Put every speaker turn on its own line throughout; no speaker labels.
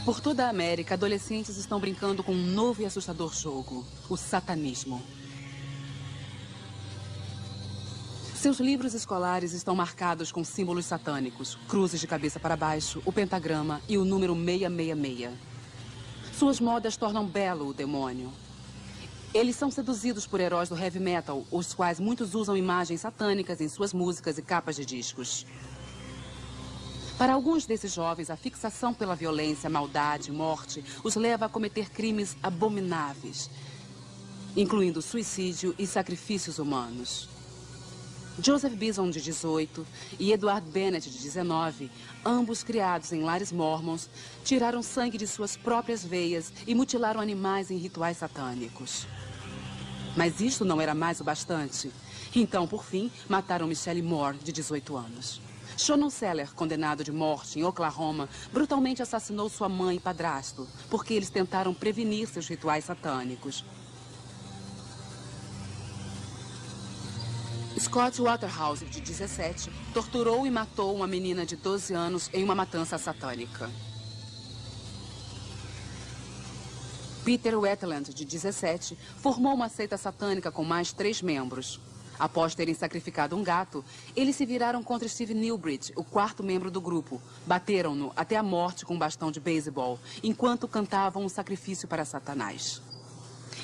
Por toda a América, adolescentes estão brincando com um novo e assustador jogo, o satanismo. Seus livros escolares estão marcados com símbolos satânicos, cruzes de cabeça para baixo, o pentagrama e o número 666. Suas modas tornam belo o demônio. Eles são seduzidos por heróis do heavy metal, os quais muitos usam imagens satânicas em suas músicas e capas de discos. Para alguns desses jovens, a fixação pela violência, maldade, morte os leva a cometer crimes abomináveis, incluindo suicídio e sacrifícios humanos. Joseph Bison, de 18, e Edward Bennett, de 19, ambos criados em lares mormons, tiraram sangue de suas próprias veias e mutilaram animais em rituais satânicos. Mas isto não era mais o bastante. Então, por fim, mataram Michelle Moore, de 18 anos. Shannon Seller, condenado de morte em Oklahoma, brutalmente assassinou sua mãe e padrasto, porque eles tentaram prevenir seus rituais satânicos. Scott Waterhouse, de 17, torturou e matou uma menina de 12 anos em uma matança satânica. Peter Wetland, de 17, formou uma seita satânica com mais 3 membros. Após terem sacrificado um gato, eles se viraram contra Steve Newbridge, o 4º membro do grupo. Bateram-no até a morte com um bastão de beisebol, enquanto cantavam um sacrifício para Satanás.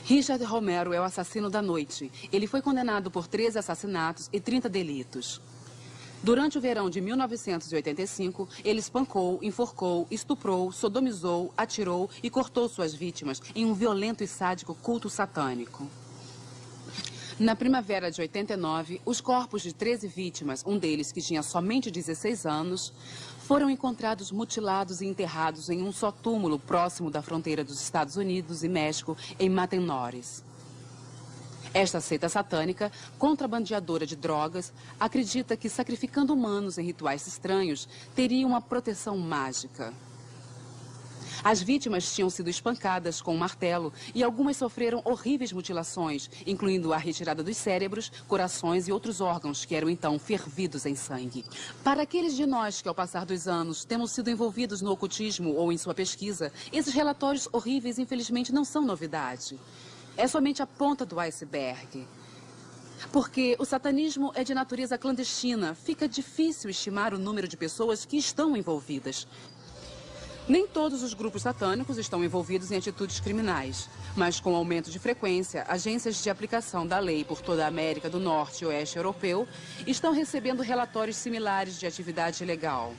Richard Romero é o assassino da noite. Ele foi condenado por 13 assassinatos e 30 delitos. Durante o verão de 1985, ele espancou, enforcou, estuprou, sodomizou, atirou e cortou suas vítimas em um violento e sádico culto satânico. Na primavera de 89, os corpos de 13 vítimas, um deles que tinha somente 16 anos, foram encontrados mutilados e enterrados em um só túmulo próximo da fronteira dos Estados Unidos e México, em Matamoros. Esta seita satânica, contrabandeadora de drogas, acredita que sacrificando humanos em rituais estranhos, teria uma proteção mágica. As vítimas tinham sido espancadas com um martelo e algumas sofreram horríveis mutilações, incluindo a retirada dos cérebros, corações e outros órgãos que eram então fervidos em sangue. Para aqueles de nós que, ao passar dos anos, temos sido envolvidos no ocultismo ou em sua pesquisa, esses relatórios horríveis, infelizmente, não são novidade. É somente a ponta do iceberg. Porque o satanismo é de natureza clandestina, fica difícil estimar o número de pessoas que estão envolvidas. Nem todos os grupos satânicos estão envolvidos em atitudes criminais, mas com aumento de frequência, agências de aplicação da lei por toda a América do Norte e Oeste Europeu estão recebendo relatórios similares de atividade ilegal.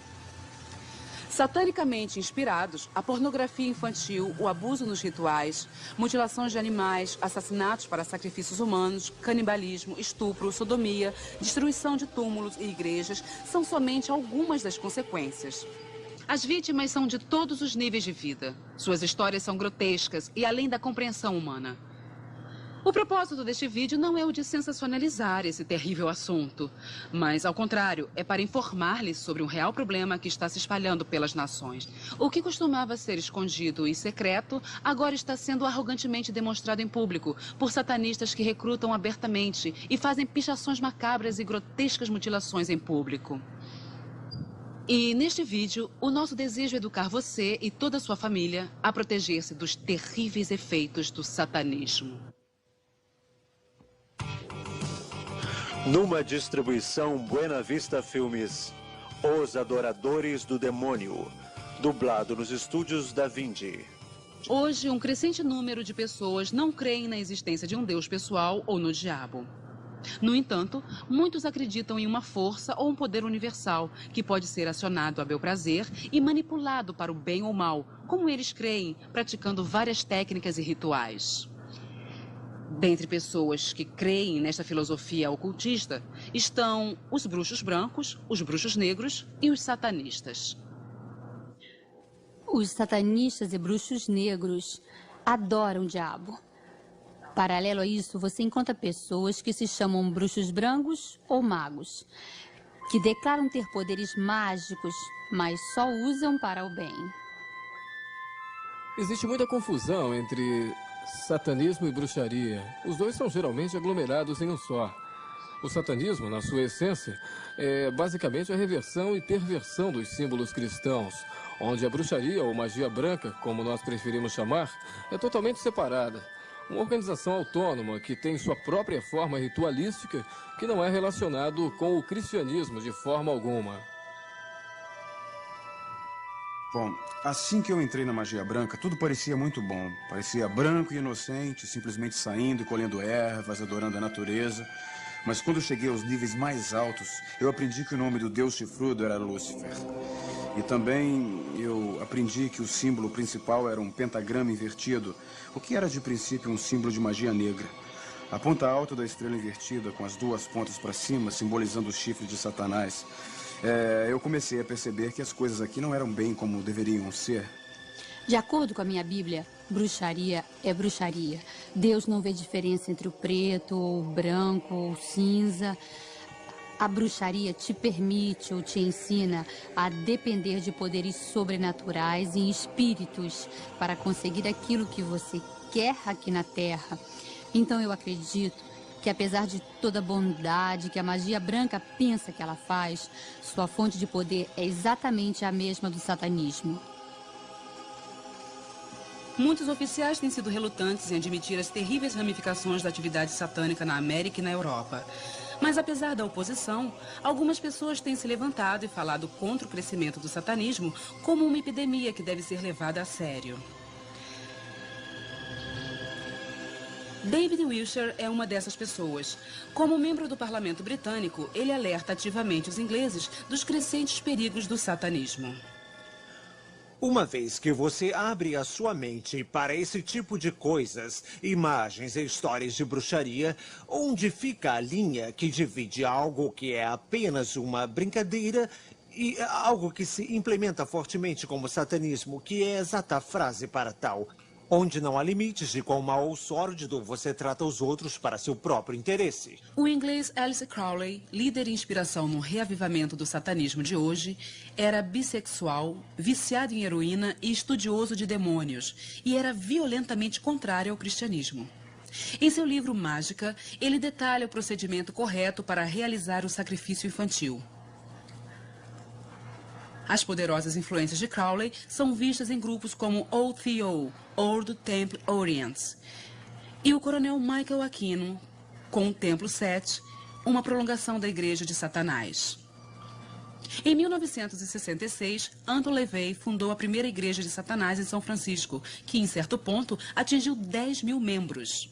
Satanicamente inspirados, a pornografia infantil, o abuso nos rituais, mutilações de animais, assassinatos para sacrifícios humanos, canibalismo, estupro, sodomia, destruição de túmulos e igrejas são somente algumas das consequências. As vítimas são de todos os níveis de vida. Suas histórias são grotescas e além da compreensão humana. O propósito deste vídeo não é o de sensacionalizar esse terrível assunto, mas, ao contrário, é para informar-lhes sobre um real problema que está se espalhando pelas nações. O que costumava ser escondido e secreto, agora está sendo arrogantemente demonstrado em público por satanistas que recrutam abertamente e fazem pichações macabras e grotescas mutilações em público. E neste vídeo, o nosso desejo é educar você e toda a sua família a proteger-se dos terríveis efeitos do satanismo.
Numa distribuição Buena Vista Filmes, Os Adoradores do Demônio, dublado nos estúdios Da Vinci.
Hoje, um crescente número de pessoas não creem na existência de um Deus pessoal ou no diabo. No entanto, muitos acreditam em uma força ou um poder universal que pode ser acionado a bel prazer e manipulado para o bem ou mal, como eles creem, praticando várias técnicas e rituais. Dentre pessoas que creem nesta filosofia ocultista estão os bruxos brancos, os bruxos negros e os satanistas.
Os satanistas e bruxos negros adoram o diabo. Paralelo a isso, você encontra pessoas que se chamam bruxos brancos ou magos, que declaram ter poderes mágicos, mas só usam para o bem.
Existe muita confusão entre satanismo e bruxaria. Os dois são geralmente aglomerados em um só. O satanismo, na sua essência, é basicamente a reversão e perversão dos símbolos cristãos, onde a bruxaria ou magia branca, como nós preferimos chamar, é totalmente separada. Uma organização autônoma que tem sua própria forma ritualística que não é relacionado com o cristianismo de forma alguma.
Bom, assim que eu entrei na magia branca, tudo parecia muito bom. Parecia branco e inocente, simplesmente saindo e colhendo ervas, adorando a natureza. Mas quando eu cheguei aos níveis mais altos, eu aprendi que o nome do deus chifrudo era Lúcifer. E também eu aprendi que o símbolo principal era um pentagrama invertido, o que era de princípio um símbolo de magia negra. A ponta alta da estrela invertida, com as duas pontas para cima, simbolizando os chifres de Satanás. Eu comecei a perceber que as coisas aqui não eram bem como deveriam ser.
De acordo com a minha Bíblia, bruxaria é bruxaria. Deus não vê diferença entre o preto, ou o branco, ou o cinza. A bruxaria te permite ou te ensina a depender de poderes sobrenaturais e espíritos para conseguir aquilo que você quer aqui na Terra. Então eu acredito que apesar de toda a bondade que a magia branca pensa que ela faz, sua fonte de poder é exatamente a mesma do satanismo.
Muitos oficiais têm sido relutantes em admitir as terríveis ramificações da atividade satânica na América e na Europa. Mas apesar da oposição, algumas pessoas têm se levantado e falado contra o crescimento do satanismo como uma epidemia que deve ser levada a sério. David Wilshire é uma dessas pessoas. Como membro do parlamento britânico, ele alerta ativamente os ingleses dos crescentes perigos do satanismo.
Uma vez que você abre a sua mente para esse tipo de coisas, imagens e histórias de bruxaria, onde fica a linha que divide algo que é apenas uma brincadeira e algo que se implementa fortemente como satanismo, que é a exata frase para tal, onde não há limites de quão mal ou sórdido você trata os outros para seu próprio interesse.
O inglês Alistair Crowley, líder e inspiração no reavivamento do satanismo de hoje, era bissexual, viciado em heroína e estudioso de demônios, e era violentamente contrário ao cristianismo. Em seu livro Mágica, ele detalha o procedimento correto para realizar o sacrifício infantil. As poderosas influências de Crowley são vistas em grupos como OTO, Ordo Temple Orients, e o coronel Michael Aquino, com o Templo 7, uma prolongação da Igreja de Satanás. Em 1966, Anton LaVey fundou a primeira Igreja de Satanás em São Francisco, que, em certo ponto, atingiu 10 mil membros.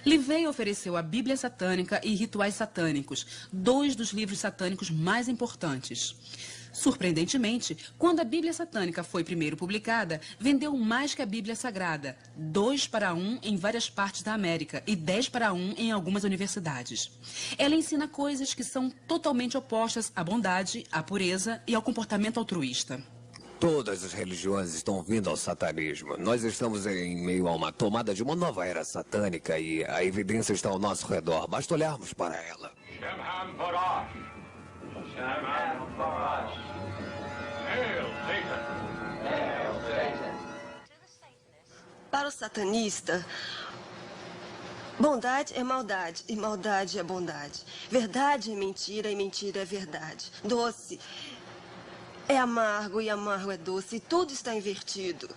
LaVey ofereceu a Bíblia Satânica e Rituais Satânicos, 2 dos livros satânicos mais importantes. Surpreendentemente, quando a Bíblia Satânica foi primeiro publicada, vendeu mais que a Bíblia Sagrada, 2 para 1 em várias partes da América e 10 para 1 em algumas universidades. Ela ensina coisas que são totalmente opostas à bondade, à pureza e ao comportamento altruísta.
Todas as religiões estão vindo ao satanismo. Nós estamos em meio a uma tomada de uma nova era satânica e a evidência está ao nosso redor. Basta olharmos para ela.
Para o satanista, bondade é maldade e maldade é bondade. Verdade é mentira e mentira é verdade. Doce é amargo e amargo é doce. E tudo está invertido.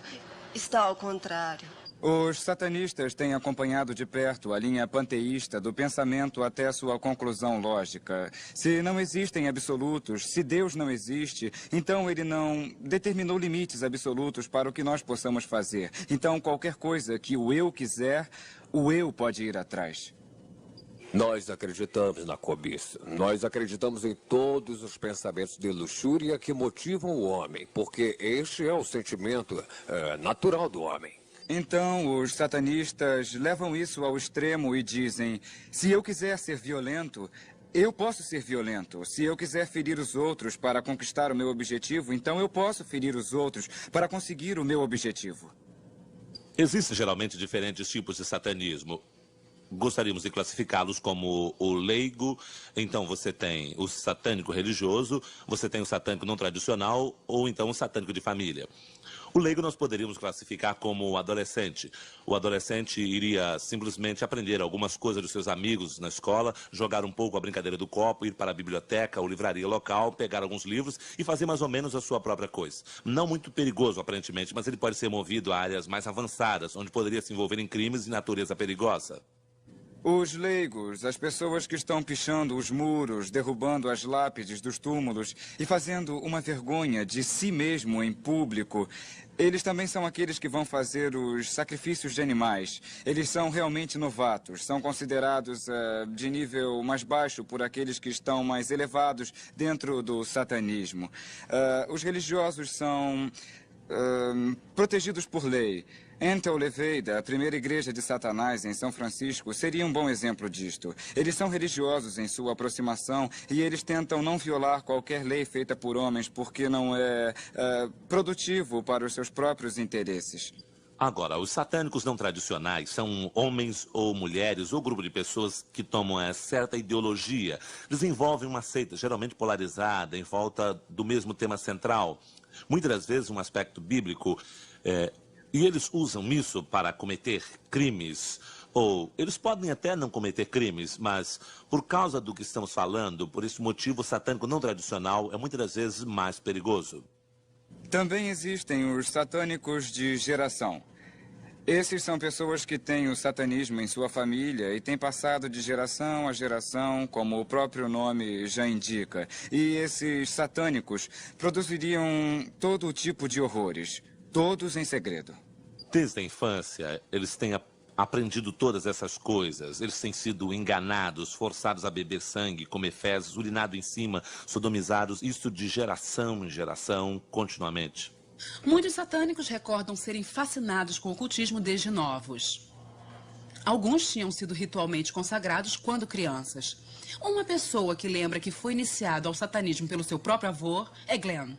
Está ao contrário.
Os satanistas têm acompanhado de perto a linha panteísta do pensamento até sua conclusão lógica. Se não existem absolutos, se Deus não existe, então ele não determinou limites absolutos para o que nós possamos fazer. Então, qualquer coisa que o eu quiser, o eu pode ir atrás.
Nós acreditamos na cobiça. Nós acreditamos em todos os pensamentos de luxúria que motivam o homem, porque este é o sentimento natural do homem.
Então, os satanistas levam isso ao extremo e dizem: se eu quiser ser violento, eu posso ser violento. Se eu quiser ferir os outros para conquistar o meu objetivo, então eu posso ferir os outros para conseguir o meu objetivo.
Existem geralmente diferentes tipos de satanismo. gostaríamos de classificá-los como o leigo. Então você tem o satânico religioso, você tem o satânico não tradicional ou então o satânico de família. O leigo nós poderíamos classificar como o adolescente. O adolescente iria simplesmente aprender algumas coisas dos seus amigos na escola, jogar um pouco a brincadeira do copo, ir para a biblioteca ou livraria local, pegar alguns livros e fazer mais ou menos a sua própria coisa. Não muito perigoso, aparentemente, mas ele pode ser movido a áreas mais avançadas, onde poderia se envolver em crimes de natureza perigosa.
Os leigos, as pessoas que estão pichando os muros, derrubando as lápides dos túmulos e fazendo uma vergonha de si mesmo em público, eles também são aqueles que vão fazer os sacrifícios de animais. Eles são realmente novatos, são considerados de nível mais baixo por aqueles que estão mais elevados dentro do satanismo. Os religiosos são protegidos por lei. Enter LaVey, da primeira igreja de Satanás em São Francisco, seria um bom exemplo disto. Eles são religiosos em sua aproximação e eles tentam não violar qualquer lei feita por homens porque não é produtivo para os seus próprios interesses.
Agora, os satânicos não tradicionais são homens ou mulheres ou grupo de pessoas que tomam certa ideologia, desenvolvem uma seita geralmente polarizada em volta do mesmo tema central. Muitas das vezes um aspecto bíblico, e eles usam isso para cometer crimes, ou eles podem até não cometer crimes, mas por causa do que estamos falando, por esse motivo o satânico não tradicional é muitas das vezes mais perigoso.
Também existem os satânicos de geração. Esses são pessoas que têm o satanismo em sua família e têm passado de geração a geração, como o próprio nome já indica. E esses satânicos produziriam todo tipo de horrores, todos em segredo.
Desde a infância, eles têm aprendido todas essas coisas. Eles têm sido enganados, forçados a beber sangue, comer fezes, urinado em cima, sodomizados, isso de geração em geração, continuamente.
Muitos satânicos recordam serem fascinados com o ocultismo desde novos. Alguns tinham sido ritualmente consagrados quando crianças. Uma pessoa que lembra que foi iniciado ao satanismo pelo seu próprio avô é Glenn.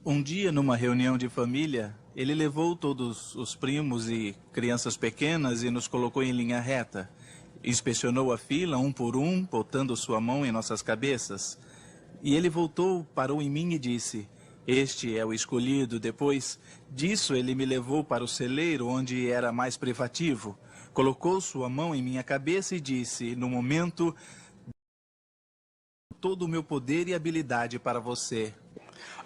Um dia, numa reunião de família, ele levou todos os primos e crianças pequenas e nos colocou em linha reta. Inspecionou a fila, um por um, botando sua mão em nossas cabeças. E ele voltou, parou em mim e disse: "Este é o escolhido." Depois disso, ele me levou para o celeiro, onde era mais privativo. Colocou sua mão em minha cabeça e disse: "No momento, todo o meu poder e habilidade para você."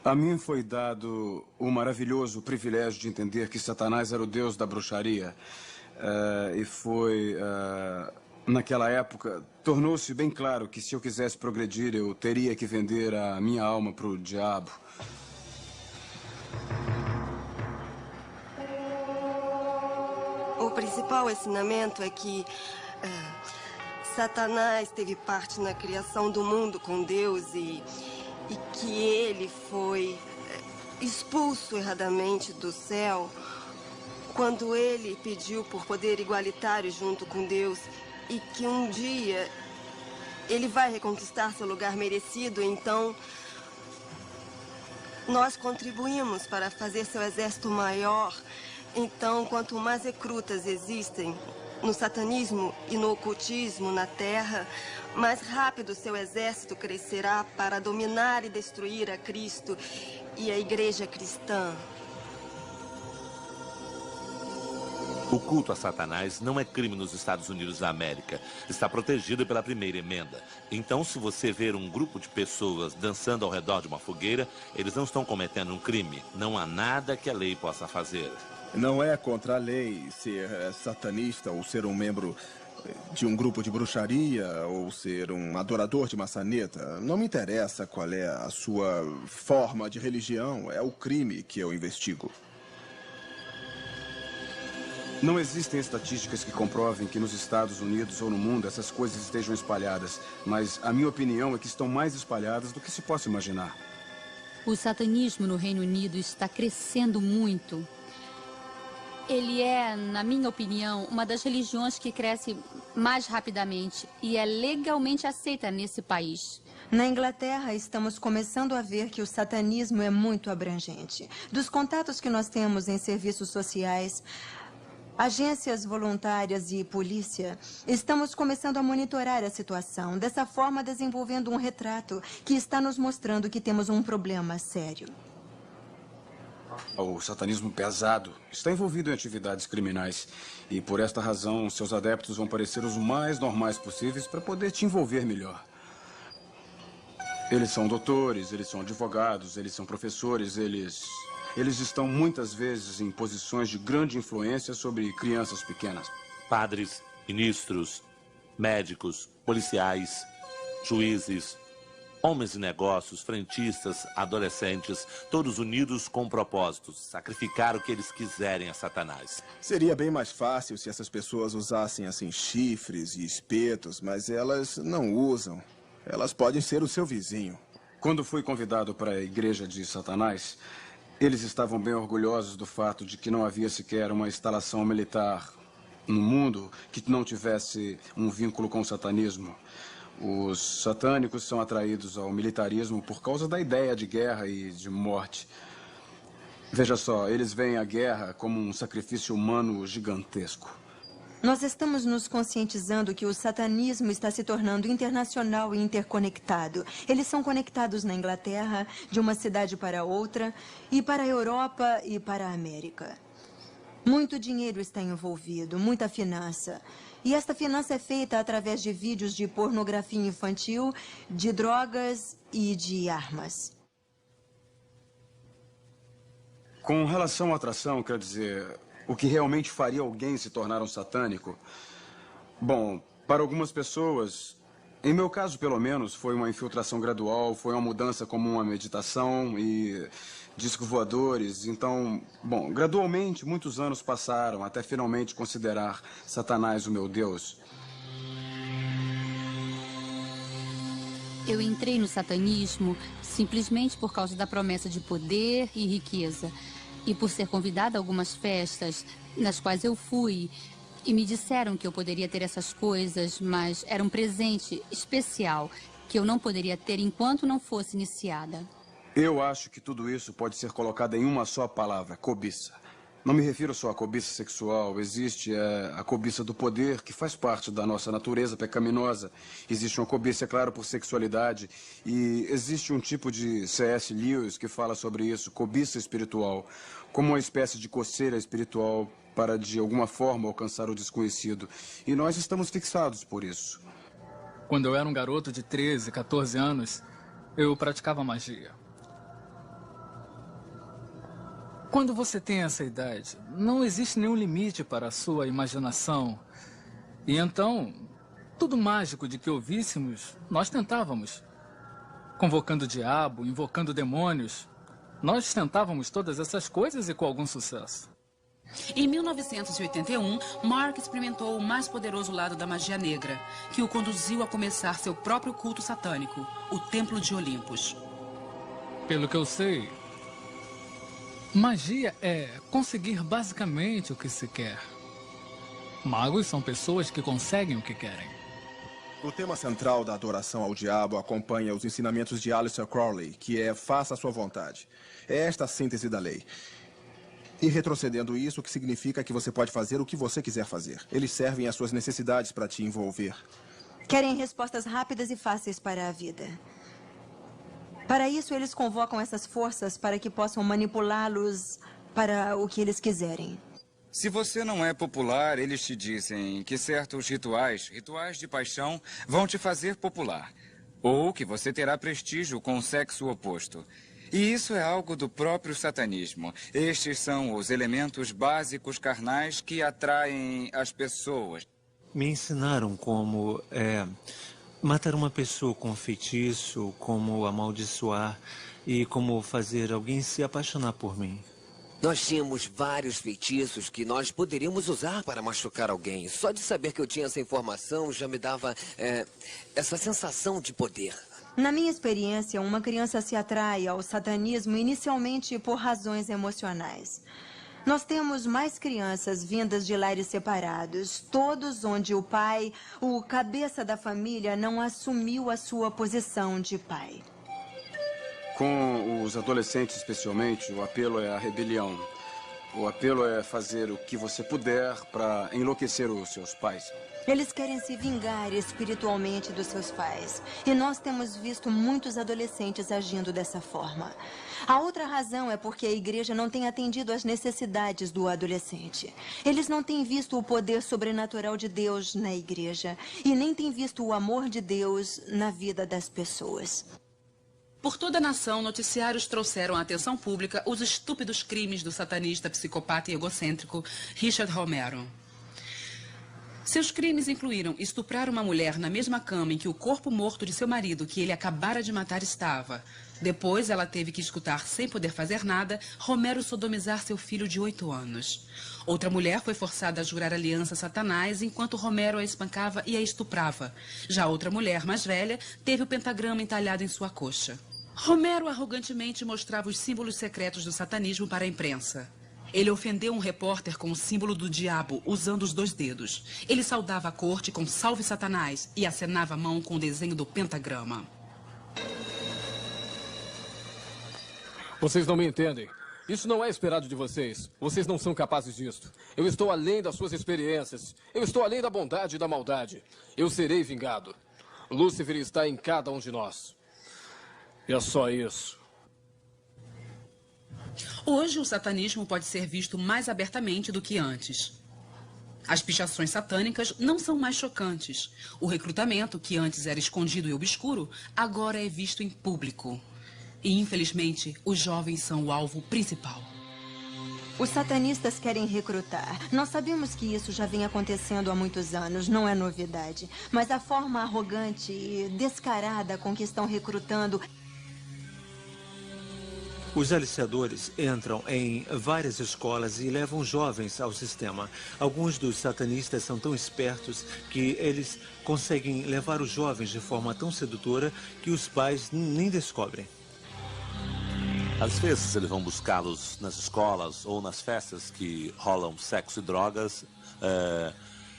A mim foi dado o maravilhoso privilégio de entender que Satanás era o deus da bruxaria. E foi, naquela época, tornou-se bem claro que se eu quisesse progredir, eu teria que vender a minha alma para o diabo.
O principal ensinamento é que Satanás teve parte na criação do mundo com Deus e que ele foi expulso erradamente do céu quando ele pediu por poder igualitário junto com Deus e que um dia ele vai reconquistar seu lugar merecido. Então, nós contribuímos para fazer seu exército maior. Então, quanto mais recrutas existem no satanismo e no ocultismo na Terra, mais rápido seu exército crescerá para dominar e destruir a Cristo e a Igreja cristã.
O culto a Satanás não é crime nos Estados Unidos da América. Está protegido pela primeira emenda. Então, se você ver um grupo de pessoas dançando ao redor de uma fogueira, eles não estão cometendo um crime. Não há nada que a lei possa fazer.
Não é contra a lei ser satanista ou ser um membro de um grupo de bruxaria ou ser um adorador de maçaneta. Não me interessa qual é a sua forma de religião, é o crime que eu investigo.
Não existem estatísticas que comprovem que nos Estados Unidos ou no mundo essas coisas estejam espalhadas, mas a minha opinião é que estão mais espalhadas do que se possa imaginar.
O satanismo no Reino Unido está crescendo muito. Ele é, na minha opinião, uma das religiões que cresce mais rapidamente e é legalmente aceita nesse país.
Na Inglaterra, estamos começando a ver que o satanismo é muito abrangente. Dos contatos que nós temos em serviços sociais, Agências voluntárias e polícia, estamos começando a monitorar a situação, dessa forma desenvolvendo um retrato que está nos mostrando que temos um problema sério.
O satanismo pesado está envolvido em atividades criminais e, por esta razão, seus adeptos vão parecer os mais normais possíveis para poder te envolver melhor. Eles são doutores, eles são advogados, eles são professores, eles estão muitas vezes em posições de grande influência sobre crianças pequenas.
Padres, ministros, médicos, policiais, juízes, homens de negócios, frentistas, adolescentes, todos unidos com propósitos, sacrificar o que eles quiserem a Satanás.
Seria bem mais fácil se essas pessoas usassem, assim, chifres e espetos, mas elas não usam. Elas podem ser o seu vizinho.
Quando fui convidado para a igreja de Satanás, eles estavam bem orgulhosos do fato de que não havia sequer uma instalação militar no mundo que não tivesse um vínculo com o satanismo. Os satânicos são atraídos ao militarismo por causa da ideia de guerra e de morte. Veja só, eles veem a guerra como um sacrifício humano gigantesco.
Nós estamos nos conscientizando que o satanismo está se tornando internacional e interconectado. Eles são conectados na Inglaterra, de uma cidade para outra, e para a Europa e para a América. Muito dinheiro está envolvido, muita finança. E esta finança é feita através de vídeos de pornografia infantil, de drogas e de armas.
Com relação à atração, quer dizer, o que realmente faria alguém se tornar um satânico? Bom, para algumas pessoas, em meu caso pelo menos, foi uma infiltração gradual, foi uma mudança comum à meditação e discos voadores. Então, bom, gradualmente muitos anos passaram até finalmente considerar Satanás o meu Deus.
Eu entrei no satanismo simplesmente por causa da promessa de poder e riqueza. E por ser convidada a algumas festas nas quais eu fui, e me disseram que eu poderia ter essas coisas, mas era um presente especial que eu não poderia ter enquanto não fosse iniciada.
Eu acho que tudo isso pode ser colocado em uma só palavra: cobiça. Não me refiro só à cobiça sexual. Existe a cobiça do poder, que faz parte da nossa natureza pecaminosa. Existe uma cobiça, é claro, por sexualidade. E existe um tipo de C.S. Lewis que fala sobre isso, cobiça espiritual, como uma espécie de coceira espiritual para, de alguma forma, alcançar o desconhecido. E nós estamos fixados por isso.
Quando eu era um garoto de 13, 14 anos, eu praticava magia. Quando você tem essa idade, não existe nenhum limite para a sua imaginação. E então, tudo mágico de que ouvíssemos, nós tentávamos. Convocando o diabo, invocando demônios. Nós tentávamos todas essas coisas e com algum sucesso.
Em 1981, Mark experimentou o mais poderoso lado da magia negra, que o conduziu a começar seu próprio culto satânico, o Templo de Olympus.
Pelo que eu sei, magia é conseguir basicamente o que se quer. Magos são pessoas que conseguem o que querem.
O tema central da adoração ao diabo acompanha os ensinamentos de Aleister Crowley, que é faça a sua vontade. É esta a síntese da lei. E retrocedendo isso, o que significa que você pode fazer o que você quiser fazer. Eles servem às suas necessidades para te envolver.
Querem respostas rápidas e fáceis para a vida. Para isso, eles convocam essas forças para que possam manipulá-los para o que eles quiserem.
Se você não é popular, eles te dizem que certos rituais de paixão, vão te fazer popular. Ou que você terá prestígio com o sexo oposto. E isso é algo do próprio satanismo. Estes são os elementos básicos carnais que atraem as pessoas.
Me ensinaram como matar uma pessoa com feitiço, como amaldiçoar e como fazer alguém se apaixonar por mim.
Nós tínhamos vários feitiços que nós poderíamos usar para machucar alguém. Só de saber que eu tinha essa informação já me dava essa sensação de poder.
Na minha experiência, uma criança se atrai ao satanismo inicialmente por razões emocionais. Nós temos mais crianças vindas de lares separados, todos onde o pai, o cabeça da família, não assumiu a sua posição de pai.
Com os adolescentes, especialmente, o apelo é a rebelião. O apelo é fazer o que você puder para enlouquecer os seus pais.
Eles querem se vingar espiritualmente dos seus pais. E nós temos visto muitos adolescentes agindo dessa forma. A outra razão é porque a igreja não tem atendido às necessidades do adolescente. Eles não têm visto o poder sobrenatural de Deus na igreja. E nem têm visto o amor de Deus na vida das pessoas.
Por toda a nação, noticiários trouxeram à atenção pública os estúpidos crimes do satanista, psicopata e egocêntrico Richard Romero. Seus crimes incluíram estuprar uma mulher na mesma cama em que o corpo morto de seu marido, que ele acabara de matar, estava. Depois, ela teve que escutar, sem poder fazer nada, Romero sodomizar seu filho de 8 anos. Outra mulher foi forçada a jurar aliança a Satanás enquanto Romero a espancava e a estuprava. Já outra mulher, mais velha, teve o pentagrama entalhado em sua coxa. Romero arrogantemente mostrava os símbolos secretos do satanismo para a imprensa. Ele ofendeu um repórter com o símbolo do diabo, usando os 2 dedos. Ele saudava a corte com "Salve Satanás" e acenava a mão com o desenho do pentagrama.
Vocês não me entendem. Isso não é esperado de vocês. Vocês não são capazes disto. Eu estou além das suas experiências. Eu estou além da bondade e da maldade. Eu serei vingado. Lúcifer está em cada um de nós. E é só isso.
Hoje, o satanismo pode ser visto mais abertamente do que antes. As pichações satânicas não são mais chocantes. O recrutamento, que antes era escondido e obscuro, agora é visto em público. E, infelizmente, os jovens são o alvo principal.
Os satanistas querem recrutar. Nós sabemos que isso já vem acontecendo há muitos anos, não é novidade. Mas a forma arrogante e descarada com que estão recrutando...
Os aliciadores entram em várias escolas e levam jovens ao sistema. Alguns dos satanistas são tão espertos que eles conseguem levar os jovens de forma tão sedutora que os pais nem descobrem.
Às vezes eles vão buscá-los nas escolas ou nas festas que rolam sexo e drogas.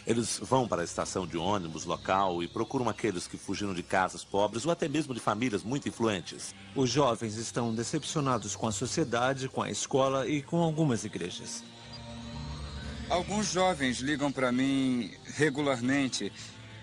Eles vão para a estação de ônibus local e procuram aqueles que fugiram de casas pobres ou até mesmo de famílias muito influentes.
Os jovens estão decepcionados com a sociedade, com a escola e com algumas igrejas.
Alguns jovens ligam para mim regularmente,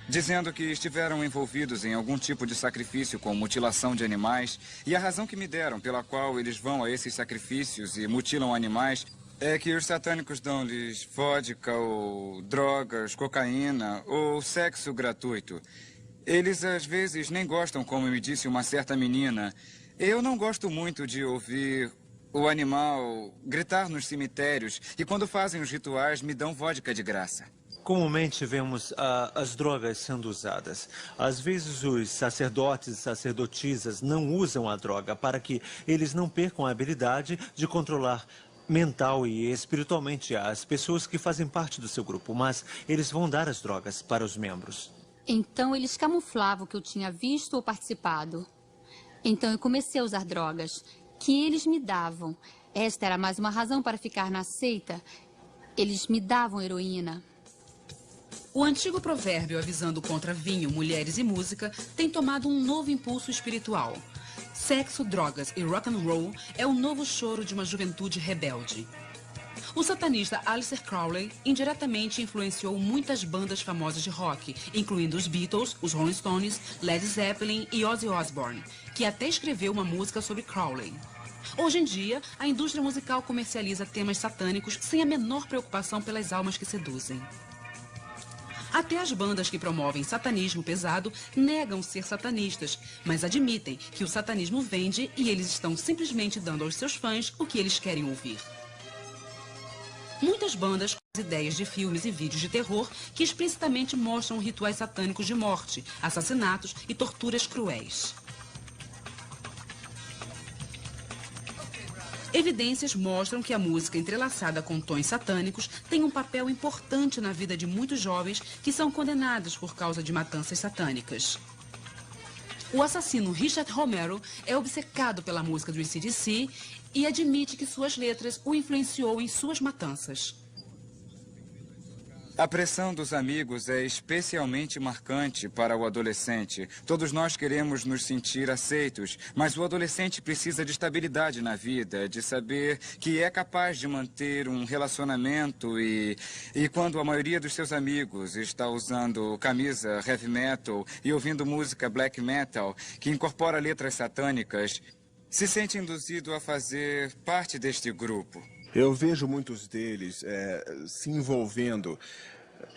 dizendo que estiveram envolvidos em algum tipo de sacrifício com mutilação de animais, e a razão que me deram pela qual eles vão a esses sacrifícios e mutilam animais é que os satânicos dão-lhes vodka ou drogas, cocaína ou sexo gratuito. Eles às vezes nem gostam, como me disse uma certa menina. Eu não gosto muito de ouvir o animal gritar nos cemitérios e quando fazem os rituais me dão vodka de graça.
Comumente vemos as drogas sendo usadas. Às vezes os sacerdotes e sacerdotisas não usam a droga para que eles não percam a habilidade de controlar mental e espiritualmente as pessoas que fazem parte do seu grupo, mas eles vão dar as drogas para os membros.
Então eles camuflavam o que eu tinha visto ou participado. Então eu comecei a usar drogas que eles me davam. Esta era mais uma razão para ficar na seita. Eles me davam heroína.
O antigo provérbio avisando contra vinho, mulheres e música tem tomado um novo impulso espiritual. Sexo, drogas e rock and roll é o novo choro de uma juventude rebelde. O satanista Aleister Crowley indiretamente influenciou muitas bandas famosas de rock, incluindo os Beatles, os Rolling Stones, Led Zeppelin e Ozzy Osbourne, que até escreveu uma música sobre Crowley. Hoje em dia, a indústria musical comercializa temas satânicos sem a menor preocupação pelas almas que seduzem. Até as bandas que promovem satanismo pesado negam ser satanistas, mas admitem que o satanismo vende e eles estão simplesmente dando aos seus fãs o que eles querem ouvir. Muitas bandas com ideias de filmes e vídeos de terror que explicitamente mostram rituais satânicos de morte, assassinatos e torturas cruéis. Evidências mostram que a música entrelaçada com tons satânicos tem um papel importante na vida de muitos jovens que são condenados por causa de matanças satânicas. O assassino Richard Romero é obcecado pela música do AC/DC e admite que suas letras o influenciou em suas matanças.
A pressão dos amigos é especialmente marcante para o adolescente. Todos nós queremos nos sentir aceitos, mas o adolescente precisa de estabilidade na vida, de saber que é capaz de manter um relacionamento e quando a maioria dos seus amigos está usando camisa heavy metal e ouvindo música black metal, que incorpora letras satânicas, se sente induzido a fazer parte deste grupo.
Eu vejo muitos deles se envolvendo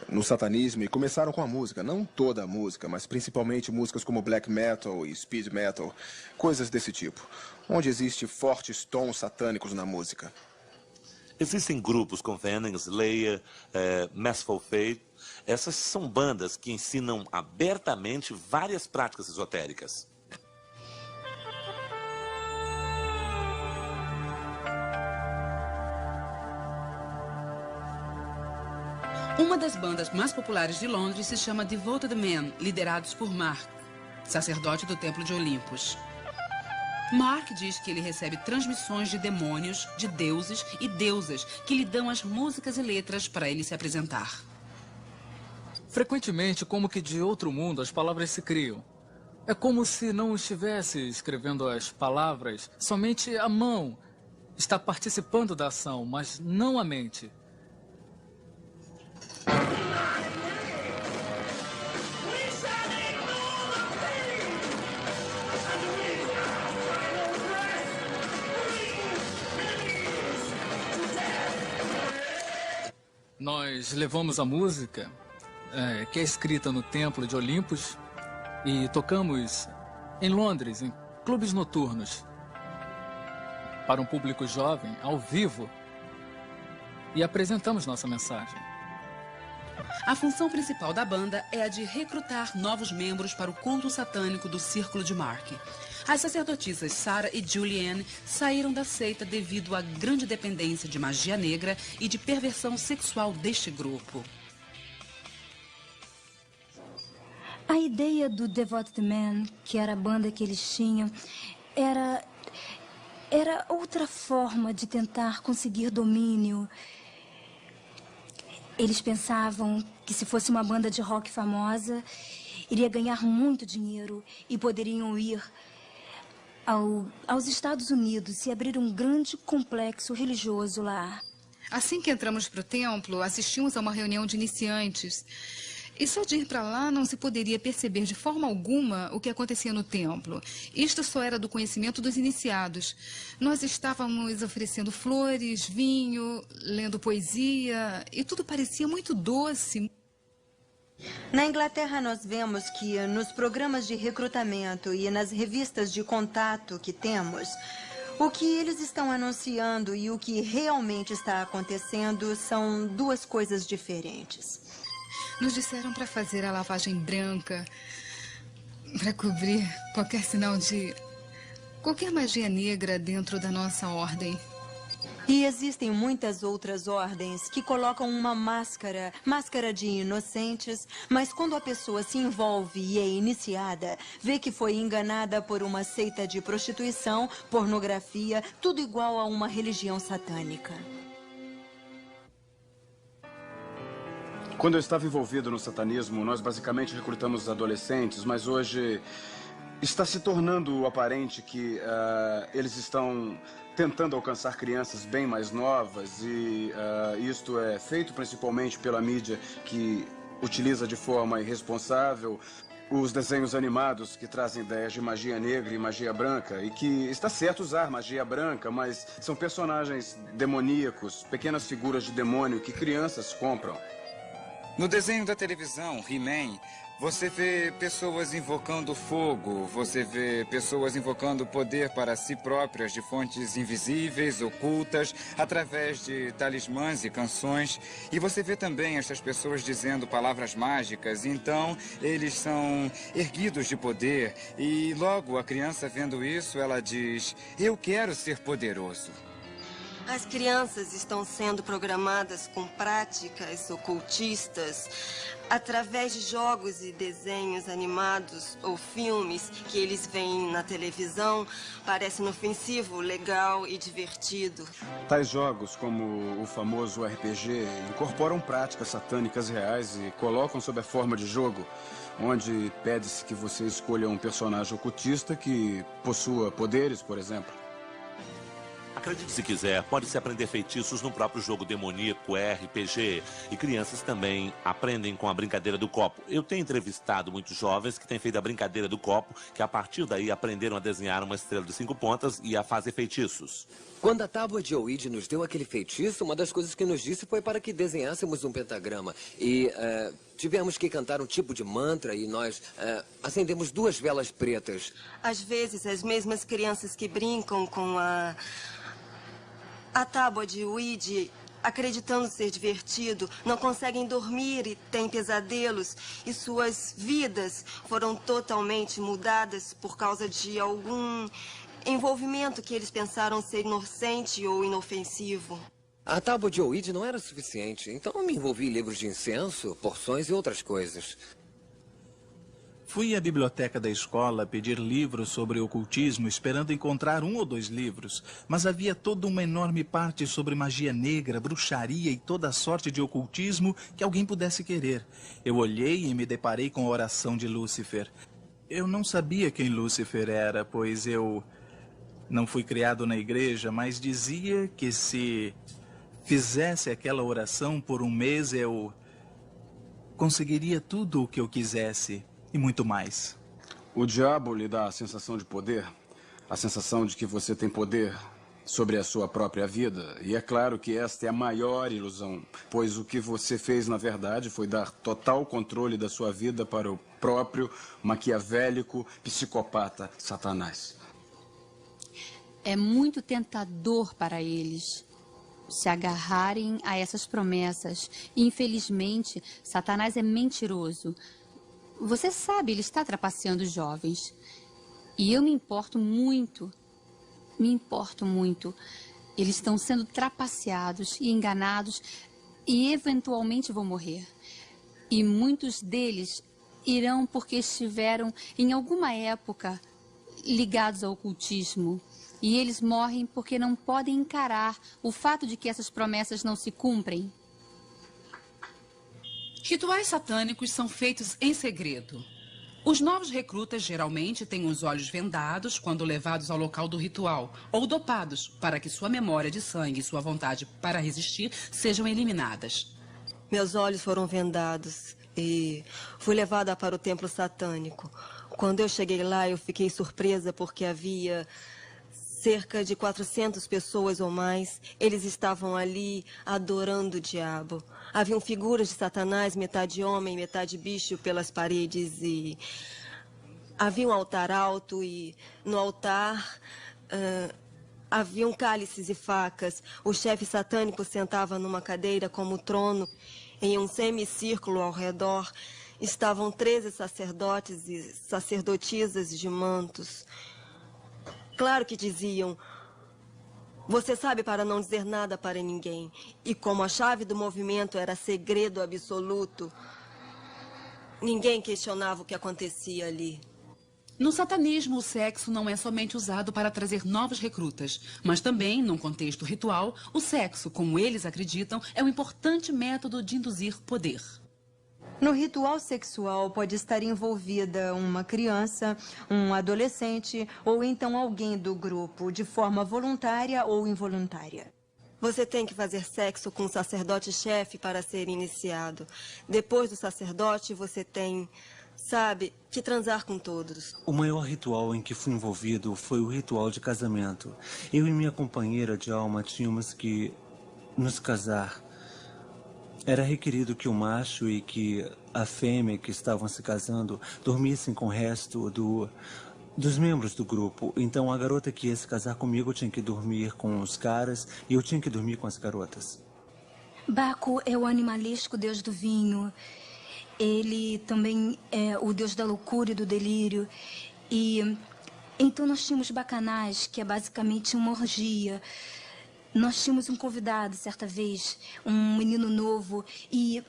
no satanismo e começaram com a música. Não toda a música, mas principalmente músicas como black metal e speed metal. Coisas desse tipo, onde existe fortes tons satânicos na música.
Existem grupos como Venom, Slayer, Merciful Fate. Essas são bandas que ensinam abertamente várias práticas esotéricas.
Uma das bandas mais populares de Londres se chama Devoted Men, liderados por Mark, sacerdote do Templo de Olympus. Mark diz que ele recebe transmissões de demônios, de deuses e deusas que lhe dão as músicas e letras para ele se apresentar.
Frequentemente, como que de outro mundo, as palavras se criam. É como se não estivesse escrevendo as palavras, somente a mão está participando da ação, mas não a mente. Nós levamos a música, que é escrita no Templo de Olympus, e tocamos em Londres, em clubes noturnos, para um público jovem, ao vivo, e apresentamos nossa mensagem.
A função principal da banda é a de recrutar novos membros para o culto satânico do Círculo de Mark. As sacerdotisas Sarah e Julianne saíram da seita devido à grande dependência de magia negra e de perversão sexual deste grupo.
A ideia do Devoted Men, que era a banda que eles tinham, era outra forma de tentar conseguir domínio. Eles pensavam que se fosse uma banda de rock famosa, iria ganhar muito dinheiro e poderiam ir aos Estados Unidos e abrir um grande complexo religioso lá.
Assim que entramos para o templo, assistimos a uma reunião de iniciantes. E só de ir para lá não se poderia perceber de forma alguma o que acontecia no templo. Isto só era do conhecimento dos iniciados. Nós estávamos oferecendo flores, vinho, lendo poesia, e tudo parecia muito doce.
Na Inglaterra, nós vemos que nos programas de recrutamento e nas revistas de contato que temos, o que eles estão anunciando e o que realmente está acontecendo são duas coisas diferentes.
Nos disseram para fazer a lavagem branca, para cobrir qualquer sinal de qualquer magia negra dentro da nossa ordem.
E existem muitas outras ordens que colocam uma máscara de inocentes, mas quando a pessoa se envolve e é iniciada, vê que foi enganada por uma seita de prostituição, pornografia, tudo igual a uma religião satânica.
Quando eu estava envolvido no satanismo, nós basicamente recrutamos adolescentes, mas hoje está se tornando aparente que eles estão tentando alcançar crianças bem mais novas e isto é feito principalmente pela mídia que utiliza de forma irresponsável os desenhos animados que trazem ideias de magia negra e magia branca e que está certo usar magia branca, mas são personagens demoníacos, pequenas figuras de demônio que crianças compram.
No desenho da televisão, He-Man, você vê pessoas invocando fogo, você vê pessoas invocando poder para si próprias de fontes invisíveis, ocultas, através de talismãs e canções. E você vê também essas pessoas dizendo palavras mágicas, então eles são erguidos de poder. E logo a criança vendo isso, ela diz, eu quero ser poderoso.
As crianças estão sendo programadas com práticas ocultistas através de jogos e desenhos animados ou filmes que eles veem na televisão. Parece inofensivo, legal e divertido.
Tais jogos, como o famoso RPG, incorporam práticas satânicas reais e colocam sob a forma de jogo, onde pede-se que você escolha um personagem ocultista que possua poderes, por exemplo.
Acredite se quiser, pode-se aprender feitiços no próprio jogo demoníaco RPG. E crianças também aprendem com a brincadeira do copo. Eu tenho entrevistado muitos jovens que têm feito a brincadeira do copo, que a partir daí aprenderam a desenhar uma estrela de 5 pontas e a fazer feitiços.
Quando a tábua de Ouija nos deu aquele feitiço, uma das coisas que nos disse foi para que desenhássemos um pentagrama. E tivemos que cantar um tipo de mantra e nós acendemos 2 velas pretas.
Às vezes, as mesmas crianças que brincam com a tábua de Ouija, acreditando ser divertido, não conseguem dormir e têm pesadelos. E suas vidas foram totalmente mudadas por causa de algum envolvimento que eles pensaram ser inocente ou inofensivo.
A tábua de Ouija não era suficiente, então eu me envolvi em livros de incenso, porções e outras coisas.
Fui à biblioteca da escola pedir livros sobre ocultismo, esperando encontrar 1 ou 2 livros, mas havia toda uma enorme parte sobre magia negra, bruxaria e toda a sorte de ocultismo que alguém pudesse querer. Eu olhei e me deparei com a oração de Lúcifer. Eu não sabia quem Lúcifer era, pois eu não fui criado na igreja, mas dizia que se fizesse aquela oração por 1 mês, eu conseguiria tudo o que eu quisesse. E muito mais.
O diabo lhe dá a sensação de poder, a sensação de que você tem poder sobre a sua própria vida. E é claro que esta é a maior ilusão, pois o que você fez, na verdade, foi dar total controle da sua vida para o próprio maquiavélico psicopata Satanás.
É muito tentador para eles se agarrarem a essas promessas. E, infelizmente, Satanás é mentiroso. Você sabe, ele está trapaceando os jovens. E eu me importo muito. Eles estão sendo trapaceados e enganados e eventualmente vão morrer. E muitos deles irão porque estiveram em alguma época ligados ao ocultismo. E eles morrem porque não podem encarar o fato de que essas promessas não se cumprem.
Rituais satânicos são feitos em segredo. Os novos recrutas geralmente têm os olhos vendados quando levados ao local do ritual, ou dopados, para que sua memória de sangue e sua vontade para resistir sejam eliminadas.
Meus olhos foram vendados e fui levada para o templo satânico. Quando eu cheguei lá, eu fiquei surpresa porque havia cerca de 400 pessoas ou mais. Eles estavam ali adorando o diabo. Haviam figuras de Satanás, metade homem, metade bicho, pelas paredes. E havia um altar alto e no altar haviam cálices e facas. O chefe satânico sentava numa cadeira como trono. Em um semicírculo ao redor estavam 13 sacerdotes e sacerdotisas de mantos. Claro que diziam: você sabe para não dizer nada para ninguém. E como a chave do movimento era segredo absoluto, ninguém questionava o que acontecia ali.
No satanismo, o sexo não é somente usado para trazer novos recrutas, mas também, num contexto ritual, o sexo, como eles acreditam, é um importante método de induzir poder.
No ritual sexual pode estar envolvida uma criança, um adolescente ou então alguém do grupo, de forma voluntária ou involuntária.
Você tem que fazer sexo com o sacerdote-chefe para ser iniciado. Depois do sacerdote, você tem, sabe, que transar com todos.
O maior ritual em que fui envolvido foi o ritual de casamento. Eu e minha companheira de alma tínhamos que nos casar. Era requerido que o macho e que a fêmea que estavam se casando dormissem com o resto dos membros do grupo. Então a garota que ia se casar comigo tinha que dormir com os caras e eu tinha que dormir com as garotas.
Baco é o animalesco deus do vinho. Ele também é o deus da loucura e do delírio. E então nós tínhamos bacanais, que é basicamente uma orgia. Nós tínhamos um convidado, certa vez, um menino novo, e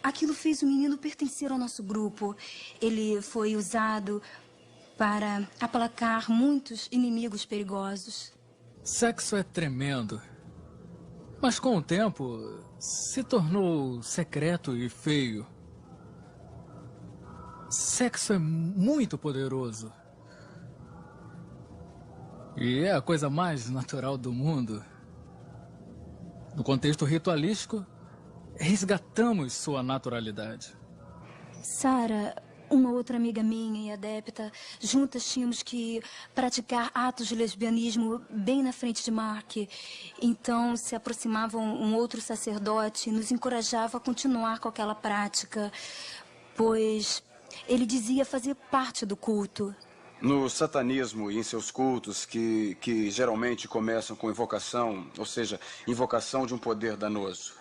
aquilo fez o menino pertencer ao nosso grupo. Ele foi usado para aplacar muitos inimigos perigosos.
Sexo é tremendo. Mas com o tempo, se tornou secreto e feio. Sexo é muito poderoso. E é a coisa mais natural do mundo. No contexto ritualístico, resgatamos sua naturalidade.
Sarah, uma outra amiga minha e adepta, juntas tínhamos que praticar atos de lesbianismo bem na frente de Mark. Então se aproximava um outro sacerdote e nos encorajava a continuar com aquela prática, pois ele dizia fazer parte do culto.
No satanismo e em seus cultos, que geralmente começam com invocação, ou seja, invocação de um poder danoso.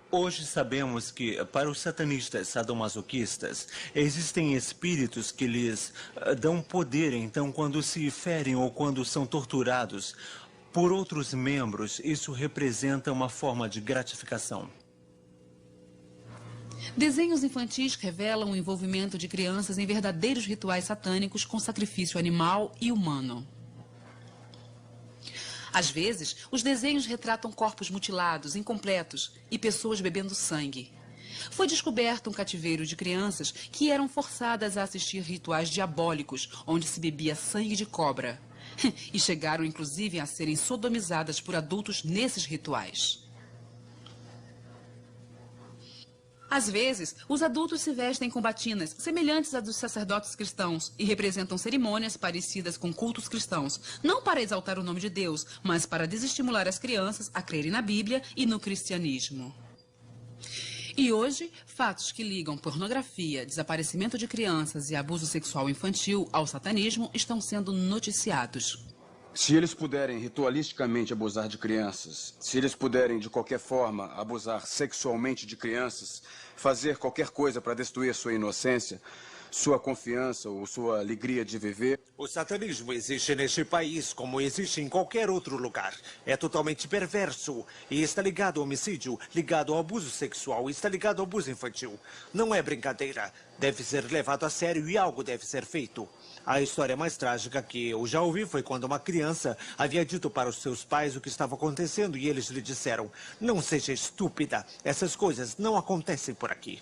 Hoje sabemos que, para os satanistas sadomasoquistas, existem espíritos que lhes dão poder. Então, quando se ferem ou quando são torturados por outros membros, isso representa uma forma de gratificação.
Desenhos infantis revelam o envolvimento de crianças em verdadeiros rituais satânicos com sacrifício animal e humano. Às vezes, os desenhos retratam corpos mutilados, incompletos e pessoas bebendo sangue. Foi descoberto um cativeiro de crianças que eram forçadas a assistir rituais diabólicos, onde se bebia sangue de cobra. E chegaram, inclusive, a serem sodomizadas por adultos nesses rituais. Às vezes, os adultos se vestem com batinas semelhantes às dos sacerdotes cristãos e representam cerimônias parecidas com cultos cristãos, não para exaltar o nome de Deus, mas para desestimular as crianças a crerem na Bíblia e no cristianismo. E hoje, fatos que ligam pornografia, desaparecimento de crianças e abuso sexual infantil ao satanismo estão sendo noticiados.
Se eles puderem ritualisticamente abusar de crianças, se eles puderem de qualquer forma abusar sexualmente de crianças, fazer qualquer coisa para destruir sua inocência, sua confiança ou sua alegria de viver.
O satanismo existe neste país como existe em qualquer outro lugar. É totalmente perverso e está ligado ao homicídio, ligado ao abuso sexual, está ligado ao abuso infantil. Não é brincadeira. Deve ser levado a sério e algo deve ser feito. A história mais trágica que eu já ouvi foi quando uma criança havia dito para os seus pais o que estava acontecendo e eles lhe disseram: "Não seja estúpida, essas coisas não acontecem por aqui."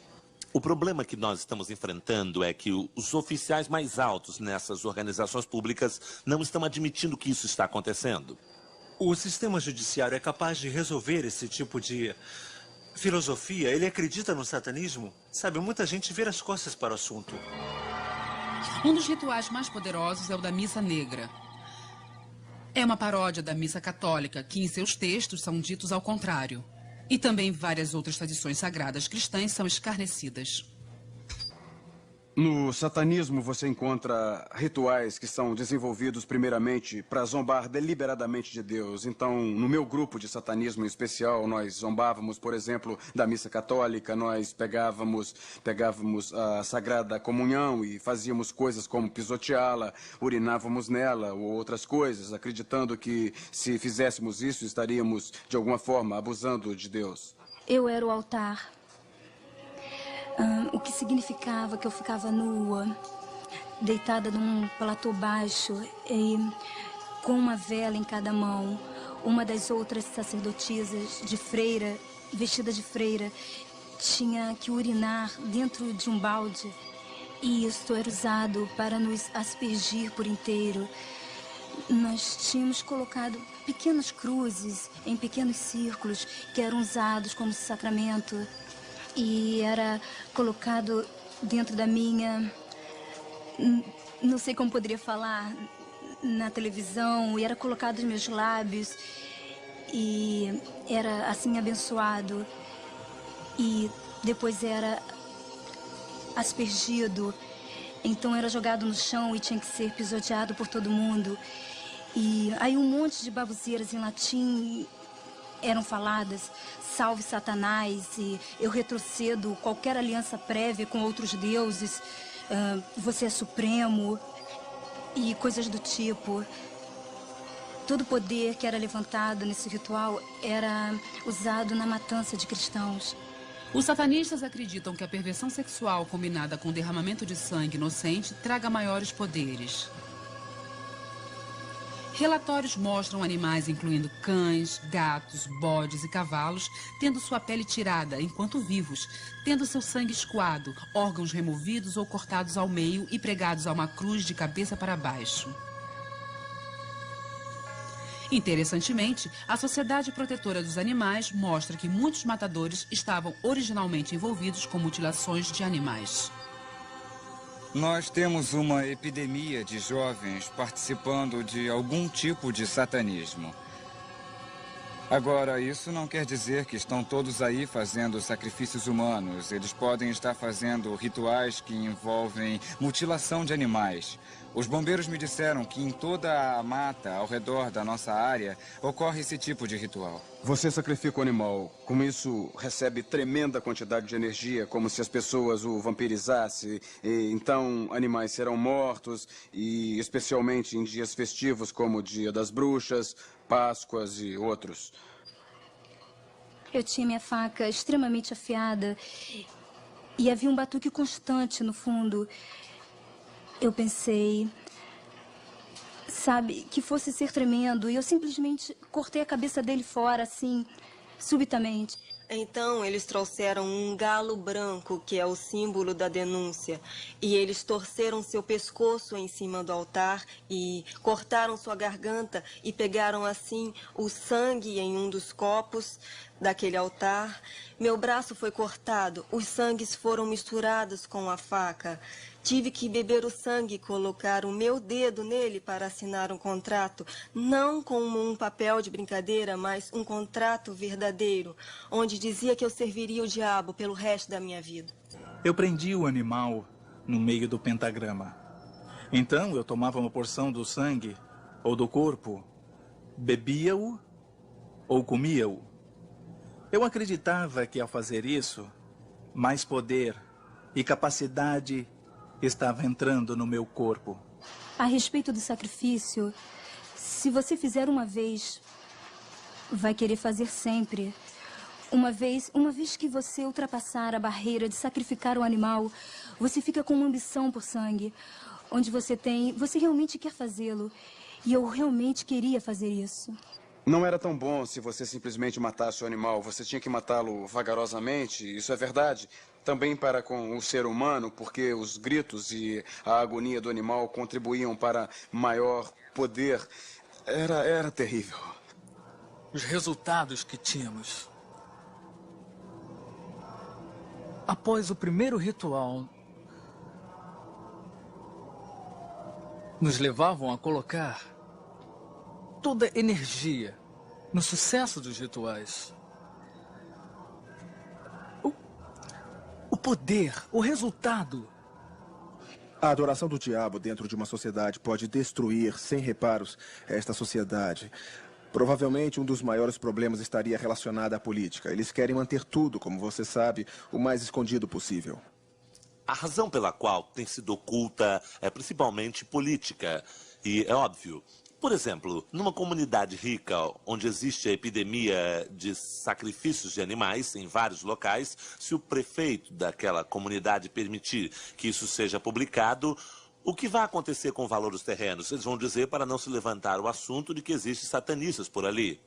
O problema que nós estamos enfrentando é que os oficiais mais altos nessas organizações públicas não estão admitindo que isso está acontecendo.
O sistema judiciário é capaz de resolver esse tipo de filosofia? Ele acredita no satanismo? Sabe, muita gente vira as costas para o assunto.
Um dos rituais mais poderosos é o da Missa Negra. É uma paródia da missa católica, que em seus textos são ditos ao contrário. E também várias outras tradições sagradas cristãs são escarnecidas.
No satanismo você encontra rituais que são desenvolvidos primeiramente para zombar deliberadamente de Deus. Então, no meu grupo de satanismo em especial, nós zombávamos, por exemplo, da missa católica, nós pegávamos a Sagrada Comunhão e fazíamos coisas como pisoteá-la, urinávamos nela ou outras coisas, acreditando que se fizéssemos isso estaríamos, de alguma forma, abusando de Deus.
Eu era o altar. O que significava que eu ficava nua, deitada num platô baixo e com uma vela em cada mão. Uma das outras sacerdotisas de freira, vestida de freira, tinha que urinar dentro de um balde e isso era usado para nos aspergir por inteiro. Nós tínhamos colocado pequenas cruzes em pequenos círculos que eram usados como sacramento. E era colocado dentro da minha... Não sei como poderia falar na televisão. E era colocado nos meus lábios. E era assim abençoado. E depois era aspergido. Então era jogado no chão e tinha que ser pisoteado por todo mundo. E aí um monte de baboseiras em latim eram faladas. Salve Satanás, e eu retrocedo qualquer aliança prévia com outros deuses, você é supremo, e coisas do tipo. todo o poder que era levantado nesse ritual era usado na matança de cristãos.
Os satanistas acreditam que a perversão sexual combinada com o derramamento de sangue inocente traga maiores poderes. Relatórios mostram animais, incluindo cães, gatos, bodes e cavalos, tendo sua pele tirada enquanto vivos, tendo seu sangue escoado, órgãos removidos ou cortados ao meio e pregados a uma cruz de cabeça para baixo. Interessantemente, a Sociedade Protetora dos Animais mostra que muitos matadores estavam originalmente envolvidos com mutilações de animais.
Nós temos uma epidemia de jovens participando de algum tipo de satanismo. Agora, isso não quer dizer que estão todos aí fazendo sacrifícios humanos. Eles podem estar fazendo rituais que envolvem mutilação de animais. Os bombeiros me disseram que em toda a mata ao redor da nossa área ocorre esse tipo de ritual.
Você sacrifica o animal. Com isso, recebe tremenda quantidade de energia, como se as pessoas o vampirizassem. E, então, animais serão mortos, e especialmente em dias festivos como o Dia das Bruxas, Páscoas e outros.
Eu tinha minha faca extremamente afiada e havia um batuque constante no fundo. Eu pensei, sabe, que fosse ser tremendo, e eu simplesmente cortei a cabeça dele fora, assim, subitamente.
Então, eles trouxeram um galo branco, que é o símbolo da denúncia, e eles torceram seu pescoço em cima do altar e cortaram sua garganta e pegaram, assim, o sangue em um dos copos daquele altar. Meu braço foi cortado, os sangues foram misturados com a faca. Tive que beber o sangue e colocar o meu dedo nele para assinar um contrato, não como um papel de brincadeira, mas um contrato verdadeiro, onde dizia que eu serviria o diabo pelo resto da minha vida.
Eu prendi o animal no meio do pentagrama. Então eu tomava uma porção do sangue ou do corpo, bebia-o ou comia-o. Eu acreditava que ao fazer isso, mais poder e capacidade estava entrando no meu corpo.
A respeito do sacrifício, se você fizer uma vez, vai querer fazer sempre. Uma vez que você ultrapassar a barreira de sacrificar o animal, você fica com uma ambição por sangue, onde você realmente quer fazê-lo. E eu realmente queria fazer isso.
Não era tão bom se você simplesmente matasse o animal. Você tinha que matá-lo vagarosamente, isso é verdade. Também para com o ser humano, porque os gritos e a agonia do animal contribuíam para maior poder. Era terrível.
Os resultados que tínhamos. Após o primeiro ritual, nos levavam a colocar toda a energia no sucesso dos rituais. O poder, o resultado.
A adoração do diabo dentro de uma sociedade pode destruir, sem reparos, esta sociedade. Provavelmente um dos maiores problemas estaria relacionado à política. Eles querem manter tudo, como você sabe, o mais escondido possível.
A razão pela qual tem sido oculta é principalmente política. E é óbvio. Por exemplo, numa comunidade rica, onde existe a epidemia de sacrifícios de animais em vários locais, se o prefeito daquela comunidade permitir que isso seja publicado, o que vai acontecer com o valor dos terrenos? Eles vão dizer para não se levantar o assunto de que existem satanistas por ali.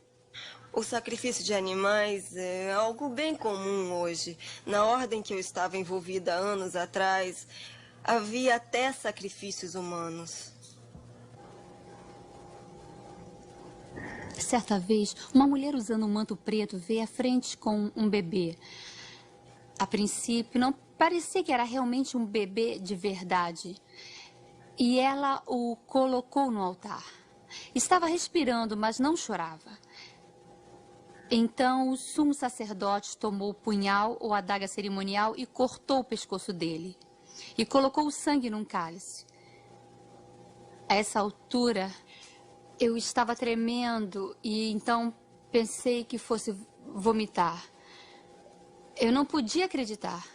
O sacrifício de animais é algo bem comum hoje. Na ordem que eu estava envolvida anos atrás, havia até sacrifícios humanos.
Certa vez, uma mulher usando um manto preto veio à frente com um bebê. A princípio, não parecia que era realmente um bebê de verdade. E ela o colocou no altar. Estava respirando, mas não chorava. Então, o sumo sacerdote tomou o punhal ou adaga cerimonial e cortou o pescoço dele. E colocou o sangue num cálice. A essa altura, eu estava tremendo e então pensei que fosse vomitar. Eu não podia acreditar.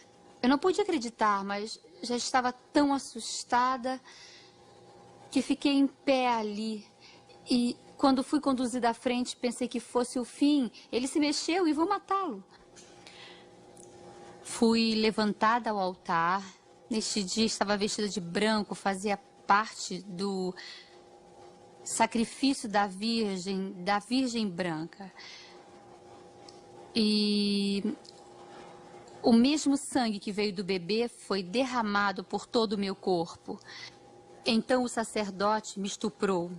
Mas já estava tão assustada que fiquei em pé ali. E Quando fui conduzida à frente, pensei que fosse o fim. Ele se mexeu e vou matá-lo. Fui levantada ao altar. Neste dia estava vestida de branco, fazia parte do sacrifício da Virgem branca. E o mesmo sangue que veio do bebê foi derramado por todo o meu corpo. Então o sacerdote me estuprou.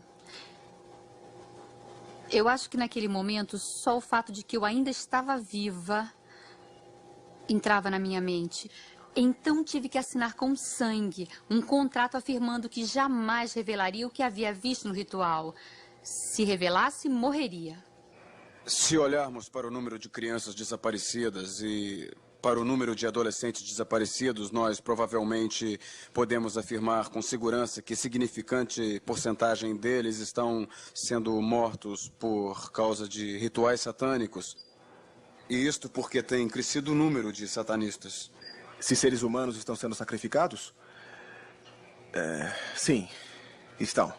Eu acho que naquele momento, só o fato de que eu ainda estava viva entrava na minha mente. Então tive que assinar com sangue um contrato afirmando que jamais revelaria o que havia visto no ritual. Se revelasse, morreria.
Se olharmos para o número de crianças desaparecidas e para o número de adolescentes desaparecidos, nós provavelmente podemos afirmar com segurança que significante porcentagem deles estão sendo mortos por causa de rituais satânicos. E isto porque tem crescido o número de satanistas.
Se seres humanos estão sendo sacrificados? Sim, estão.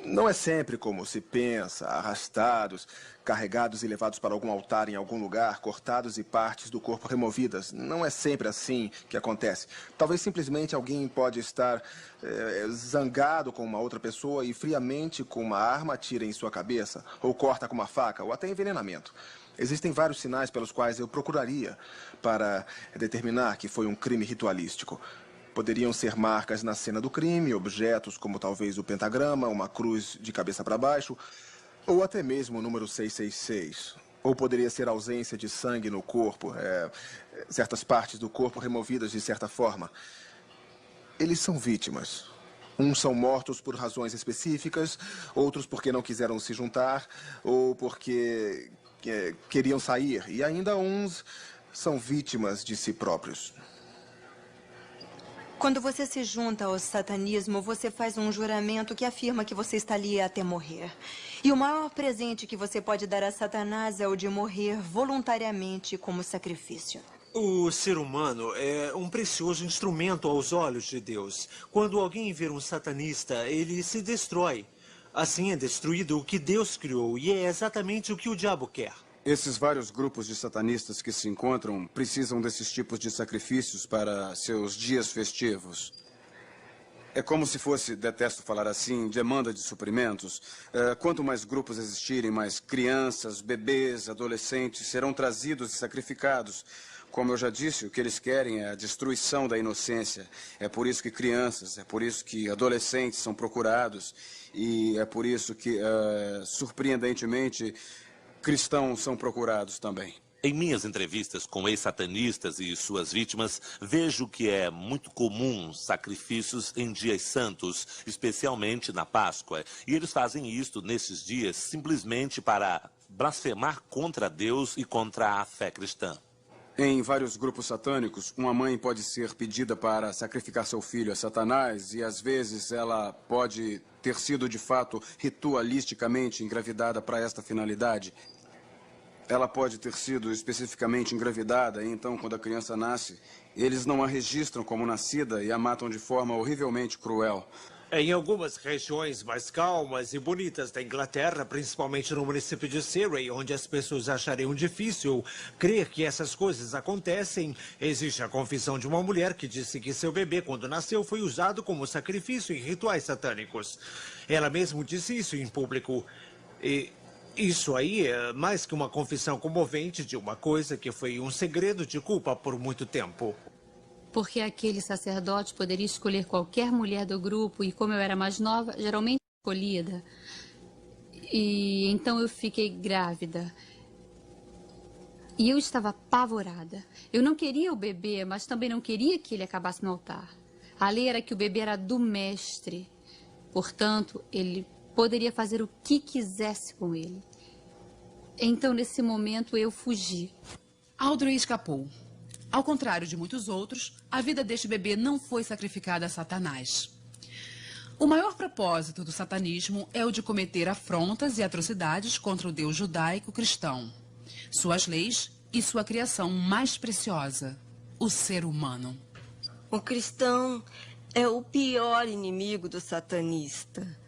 Não é sempre como se pensa, arrastados, carregados e levados para algum altar em algum lugar, cortados e partes do corpo removidas. Não é sempre assim que acontece. Talvez simplesmente alguém pode estar zangado com uma outra pessoa e friamente com uma arma atira em sua cabeça, ou corta com uma faca, ou até envenenamento. Existem vários sinais pelos quais eu procuraria para determinar que foi um crime ritualístico. Poderiam ser marcas na cena do crime, objetos como talvez o pentagrama, uma cruz de cabeça para baixo, ou até mesmo o número 666. Ou poderia ser ausência de sangue no corpo, certas partes do corpo removidas de certa forma. Eles são vítimas. Uns são mortos por razões específicas, outros porque não quiseram se juntar, ou porque queriam sair. E ainda uns são vítimas de si próprios.
Quando você se junta ao satanismo, você faz um juramento que afirma que você está ali até morrer. E o maior presente que você pode dar a Satanás é o de morrer voluntariamente como sacrifício.
O ser humano é um precioso instrumento aos olhos de Deus. Quando alguém vê um satanista, ele se destrói. Assim é destruído o que Deus criou, e é exatamente o que o diabo quer.
Esses vários grupos de satanistas que se encontram precisam desses tipos de sacrifícios para seus dias festivos. É como se fosse, detesto falar assim, demanda de suprimentos. Quanto mais grupos existirem, mais crianças, bebês, adolescentes serão trazidos e sacrificados. Como eu já disse, o que eles querem é a destruição da inocência. É por isso que crianças, é por isso que adolescentes são procurados. E é por isso que, surpreendentemente, cristãos são procurados também.
Em minhas entrevistas com ex-satanistas e suas vítimas, vejo que é muito comum sacrifícios em dias santos, especialmente na Páscoa. E eles fazem isto nesses dias simplesmente para blasfemar contra Deus e contra a fé cristã.
Em vários grupos satânicos, uma mãe pode ser pedida para sacrificar seu filho a Satanás e, às vezes, ela pode ter sido, de fato, ritualisticamente engravidada para esta finalidade. Ela pode ter sido especificamente engravidada e, então, quando a criança nasce, eles não a registram como nascida e a matam de forma horrivelmente cruel.
Em algumas regiões mais calmas e bonitas da Inglaterra, principalmente no município de Surrey, onde as pessoas achariam difícil crer que essas coisas acontecem, existe a confissão de uma mulher que disse que seu bebê, quando nasceu, foi usado como sacrifício em rituais satânicos. Ela mesmo disse isso em público. E isso aí é mais que uma confissão comovente de uma coisa que foi um segredo de culpa por muito tempo.
Porque aquele sacerdote poderia escolher qualquer mulher do grupo e, como eu era mais nova, geralmente escolhida. E então eu fiquei grávida. E eu estava apavorada. Eu não queria o bebê, mas também não queria que ele acabasse no altar. A lei era que o bebê era do mestre. Portanto, ele poderia fazer o que quisesse com ele. Então, nesse momento, eu fugi.
Audrey escapou. Ao contrário de muitos outros, a vida deste bebê não foi sacrificada a Satanás. O maior propósito do satanismo é o de cometer afrontas e atrocidades contra o Deus judaico-cristão, suas leis e sua criação mais preciosa, o ser humano.
O cristão é o pior inimigo do satanista.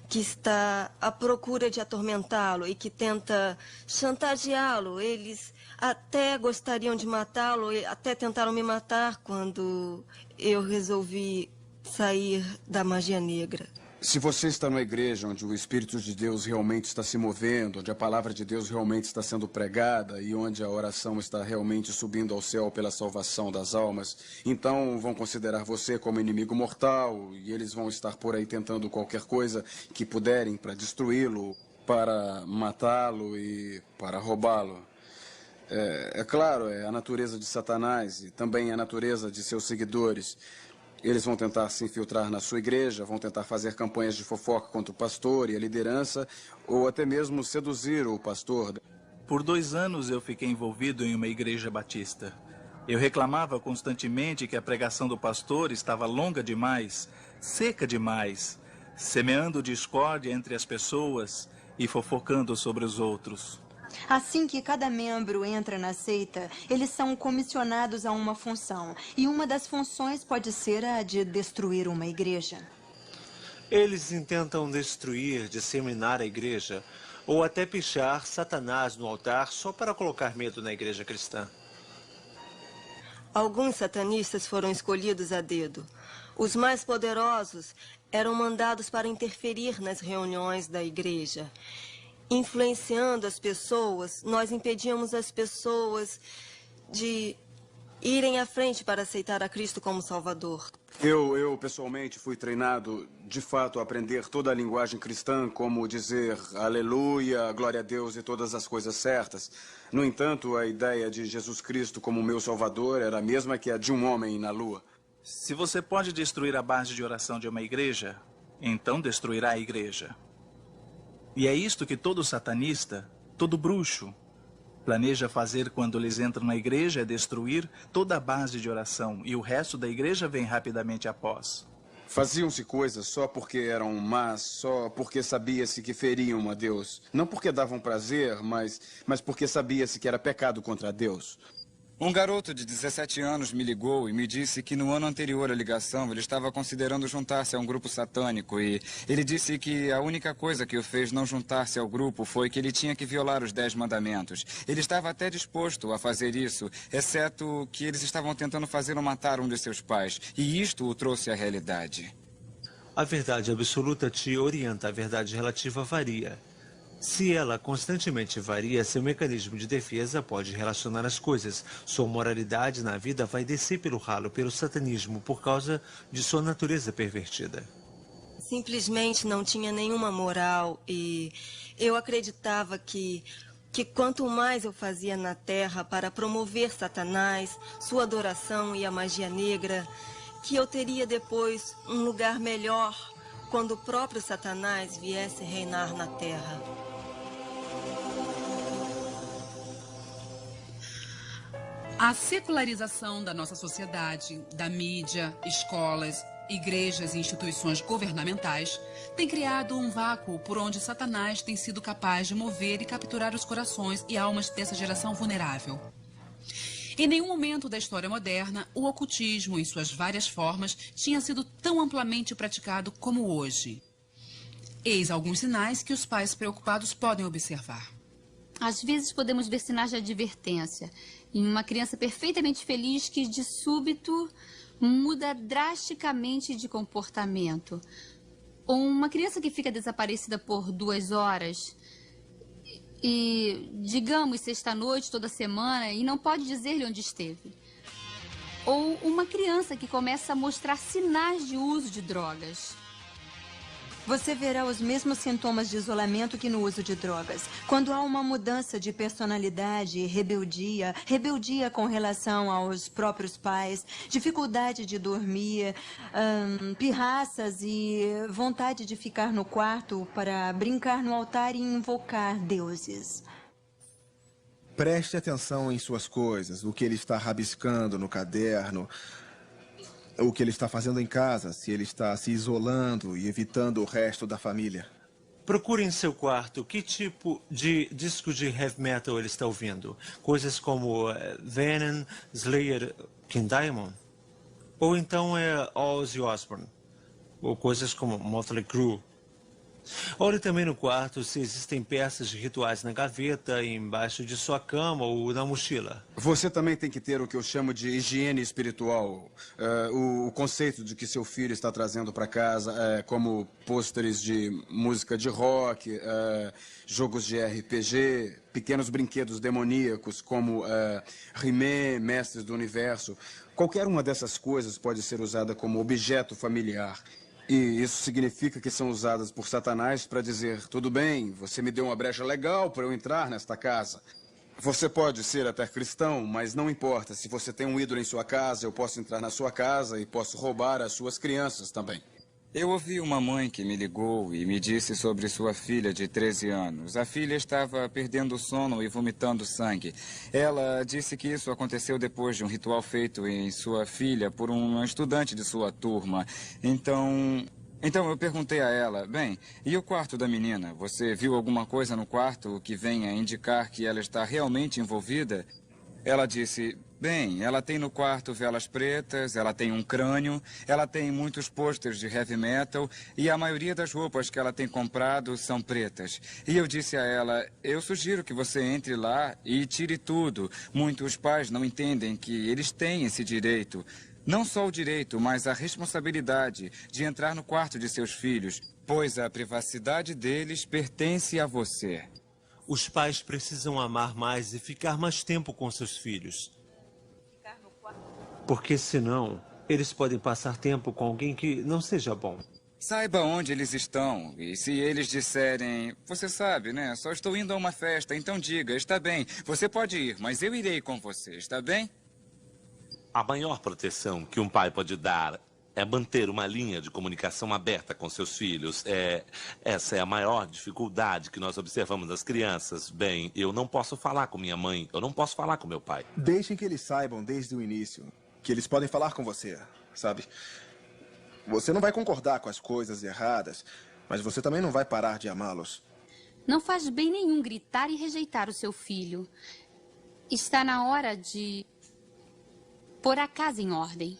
que está à procura de atormentá-lo e que tenta chantageá-lo. Eles até gostariam de matá-lo, até tentaram me matar quando eu resolvi sair da magia negra.
Se você está numa igreja onde o Espírito de Deus realmente está se movendo, onde a palavra de Deus realmente está sendo pregada e onde a oração está realmente subindo ao céu pela salvação das almas, então vão considerar você como inimigo mortal e eles vão estar por aí tentando qualquer coisa que puderem para destruí-lo, para matá-lo e para roubá-lo. É claro, é a natureza de Satanás e também a natureza de seus seguidores. Eles vão tentar se infiltrar na sua igreja, vão tentar fazer campanhas de fofoca contra o pastor e a liderança, ou até mesmo seduzir o pastor.
Por 2 anos eu fiquei envolvido em uma igreja batista. Eu reclamava constantemente que a pregação do pastor estava longa demais, seca demais, semeando discórdia entre as pessoas e fofocando sobre os outros.
Assim que cada membro entra na seita, eles são comissionados a uma função. E uma das funções pode ser a de destruir uma igreja.
Eles intentam destruir, disseminar a igreja, ou até pichar Satanás no altar só para colocar medo na igreja cristã.
Alguns satanistas foram escolhidos a dedo. Os mais poderosos eram mandados para interferir nas reuniões da igreja. Influenciando as pessoas, nós impedíamos as pessoas de irem à frente para aceitar a Cristo como Salvador.
Eu pessoalmente fui treinado, de fato, a aprender toda a linguagem cristã, como dizer aleluia, glória a Deus e todas as coisas certas. No entanto, a ideia de Jesus Cristo como meu Salvador era a mesma que a de um homem na lua.
Se você pode destruir a base de oração de uma igreja, então destruirá a igreja. E é isto que todo satanista, todo bruxo, planeja fazer quando eles entram na igreja, é destruir toda a base de oração, e o resto da igreja vem rapidamente após.
Faziam-se coisas só porque eram más, só porque sabia-se que feriam a Deus. Não porque davam prazer, mas porque sabia-se que era pecado contra Deus.
Um garoto de 17 anos me ligou e me disse que no ano anterior à ligação ele estava considerando juntar-se a um grupo satânico e ele disse que a única coisa que o fez não juntar-se ao grupo foi que ele tinha que violar os 10 mandamentos. Ele estava até disposto a fazer isso, exceto que eles estavam tentando fazê-lo matar um de seus pais, e isto o trouxe à realidade.
A verdade absoluta te orienta, a verdade relativa varia. Se ela constantemente varia, seu mecanismo de defesa pode relacionar as coisas. Sua moralidade na vida vai descer pelo ralo, pelo satanismo, por causa de sua natureza pervertida.
Simplesmente não tinha nenhuma moral e eu acreditava que quanto mais eu fazia na terra para promover Satanás, sua adoração e a magia negra, que eu teria depois um lugar melhor quando o próprio Satanás viesse reinar na terra.
A secularização da nossa sociedade, da mídia, escolas, igrejas e instituições governamentais tem criado um vácuo por onde Satanás tem sido capaz de mover e capturar os corações e almas dessa geração vulnerável. Em nenhum momento da história moderna, o ocultismo, em suas várias formas, tinha sido tão amplamente praticado como hoje. Eis alguns sinais que os pais preocupados podem observar.
Às vezes podemos ver sinais de advertência em uma criança perfeitamente feliz que, de súbito, muda drasticamente de comportamento. Ou uma criança que fica desaparecida por 2 horas e, digamos, sexta-noite, toda semana, e não pode dizer-lhe onde esteve. Ou uma criança que começa a mostrar sinais de uso de drogas.
Você verá os mesmos sintomas de isolamento que no uso de drogas. Quando há uma mudança de personalidade, rebeldia com relação aos próprios pais, dificuldade de dormir, pirraças e vontade de ficar no quarto para brincar no altar e invocar deuses.
Preste atenção em suas coisas, o que ele está rabiscando no caderno, o que ele está fazendo em casa, se ele está se isolando e evitando o resto da família.
Procure em seu quarto que tipo de disco de heavy metal ele está ouvindo. Coisas como Venom, Slayer, King Diamond. Ou então é Ozzy Osbourne. Ou coisas como Motley Crue. Olhe também no quarto se existem peças de rituais na gaveta, embaixo de sua cama ou na mochila.
Você também tem que ter o que eu chamo de higiene espiritual. O conceito de que seu filho está trazendo para casa, como pôsteres de música de rock, jogos de RPG, pequenos brinquedos demoníacos como He-Man, Mestres do Universo. Qualquer uma dessas coisas pode ser usada como objeto familiar. E isso significa que são usadas por Satanás para dizer: tudo bem, você me deu uma brecha legal para eu entrar nesta casa. Você pode ser até cristão, mas não importa. Se você tem um ídolo em sua casa, eu posso entrar na sua casa e posso roubar as suas crianças também.
Eu ouvi uma mãe que me ligou e me disse sobre sua filha de 13 anos. A filha estava perdendo o sono e vomitando sangue. Ela disse que isso aconteceu depois de um ritual feito em sua filha por um estudante de sua turma. Então eu perguntei a ela: bem, e o quarto da menina? Você viu alguma coisa no quarto que venha indicar que ela está realmente envolvida? Ela disse: bem, ela tem no quarto velas pretas, ela tem um crânio, ela tem muitos pôsteres de heavy metal e a maioria das roupas que ela tem comprado são pretas. E eu disse a ela: eu sugiro que você entre lá e tire tudo. Muitos pais não entendem que eles têm esse direito. Não só o direito, mas a responsabilidade de entrar no quarto de seus filhos, pois a privacidade deles pertence a você.
Os pais precisam amar mais e ficar mais tempo com seus filhos. Porque senão, eles podem passar tempo com alguém que não seja bom.
Saiba onde eles estão. E se eles disserem: você sabe, né? Só estou indo a uma festa, então diga: está bem, você pode ir, mas eu irei com você, está bem?
A maior proteção que um pai pode dar é manter uma linha de comunicação aberta com seus filhos. Essa é a maior dificuldade que nós observamos nas crianças. Bem, eu não posso falar com minha mãe, eu não posso falar com meu pai.
Deixem que eles saibam desde o início que eles podem falar com você, sabe? Você não vai concordar com as coisas erradas, mas você também não vai parar de amá-los.
Não faz bem nenhum gritar e rejeitar o seu filho. Está na hora de pôr a casa em ordem.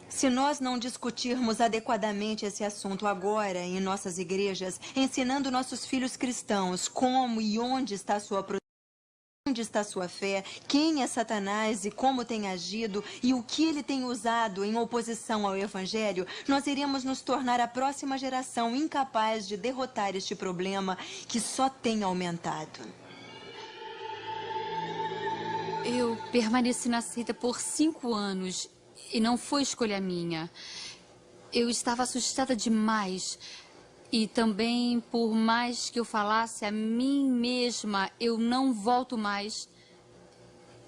Se nós não discutirmos adequadamente esse assunto agora em nossas igrejas, ensinando nossos filhos cristãos como e onde está sua proteção, onde está sua fé, quem é Satanás e como tem agido e o que ele tem usado em oposição ao Evangelho, nós iremos nos tornar a próxima geração incapaz de derrotar este problema que só tem aumentado.
Eu permaneci na seita por 5 anos e não foi escolha minha. Eu estava assustada demais. E também, por mais que eu falasse a mim mesma, eu não volto mais,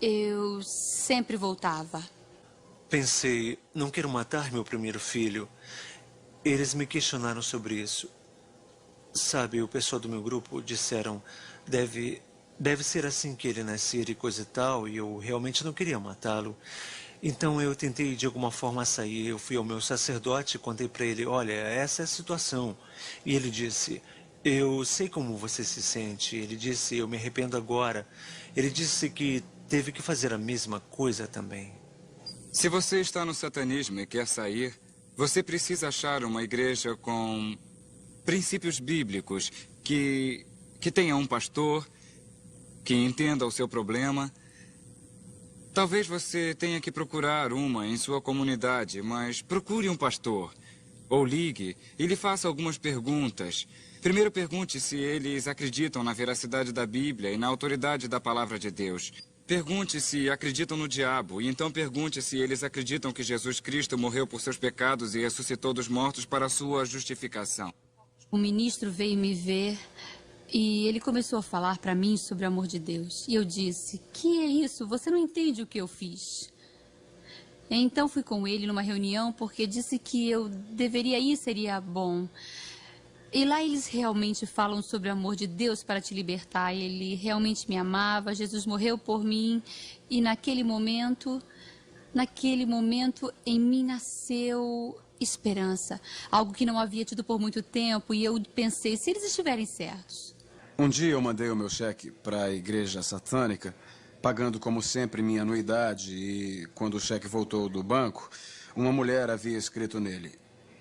eu sempre voltava.
Pensei: não quero matar meu primeiro filho. Eles me questionaram sobre isso. Sabe, o pessoal do meu grupo disseram: deve ser assim que ele nascer e coisa e tal, e eu realmente não queria matá-lo. Então eu tentei de alguma forma sair. Eu fui ao meu sacerdote e contei para ele: olha, essa é a situação. E ele disse: eu sei como você se sente. Ele disse: eu me arrependo agora. Ele disse que teve que fazer a mesma coisa também.
Se você está no satanismo e quer sair, você precisa achar uma igreja com princípios bíblicos, que tenha um pastor, que entenda o seu problema. Talvez você tenha que procurar uma em sua comunidade, mas procure um pastor. Ou ligue e lhe faça algumas perguntas. Primeiro pergunte se eles acreditam na veracidade da Bíblia e na autoridade da palavra de Deus. Pergunte se acreditam no diabo, e então pergunte se eles acreditam que Jesus Cristo morreu por seus pecados e ressuscitou dos mortos para a sua justificação.
O ministro veio me ver e ele começou a falar para mim sobre o amor de Deus. E eu disse: que é isso? Você não entende o que eu fiz. Então fui com ele numa reunião porque disse que eu deveria ir, seria bom. E lá eles realmente falam sobre o amor de Deus para te libertar. Ele realmente me amava, Jesus morreu por mim. E naquele momento em mim nasceu esperança. Algo que não havia tido por muito tempo. E eu pensei: se eles estiverem certos.
Um dia eu mandei o meu cheque para a igreja satânica, pagando como sempre minha anuidade, e quando o cheque voltou do banco, uma mulher havia escrito nele: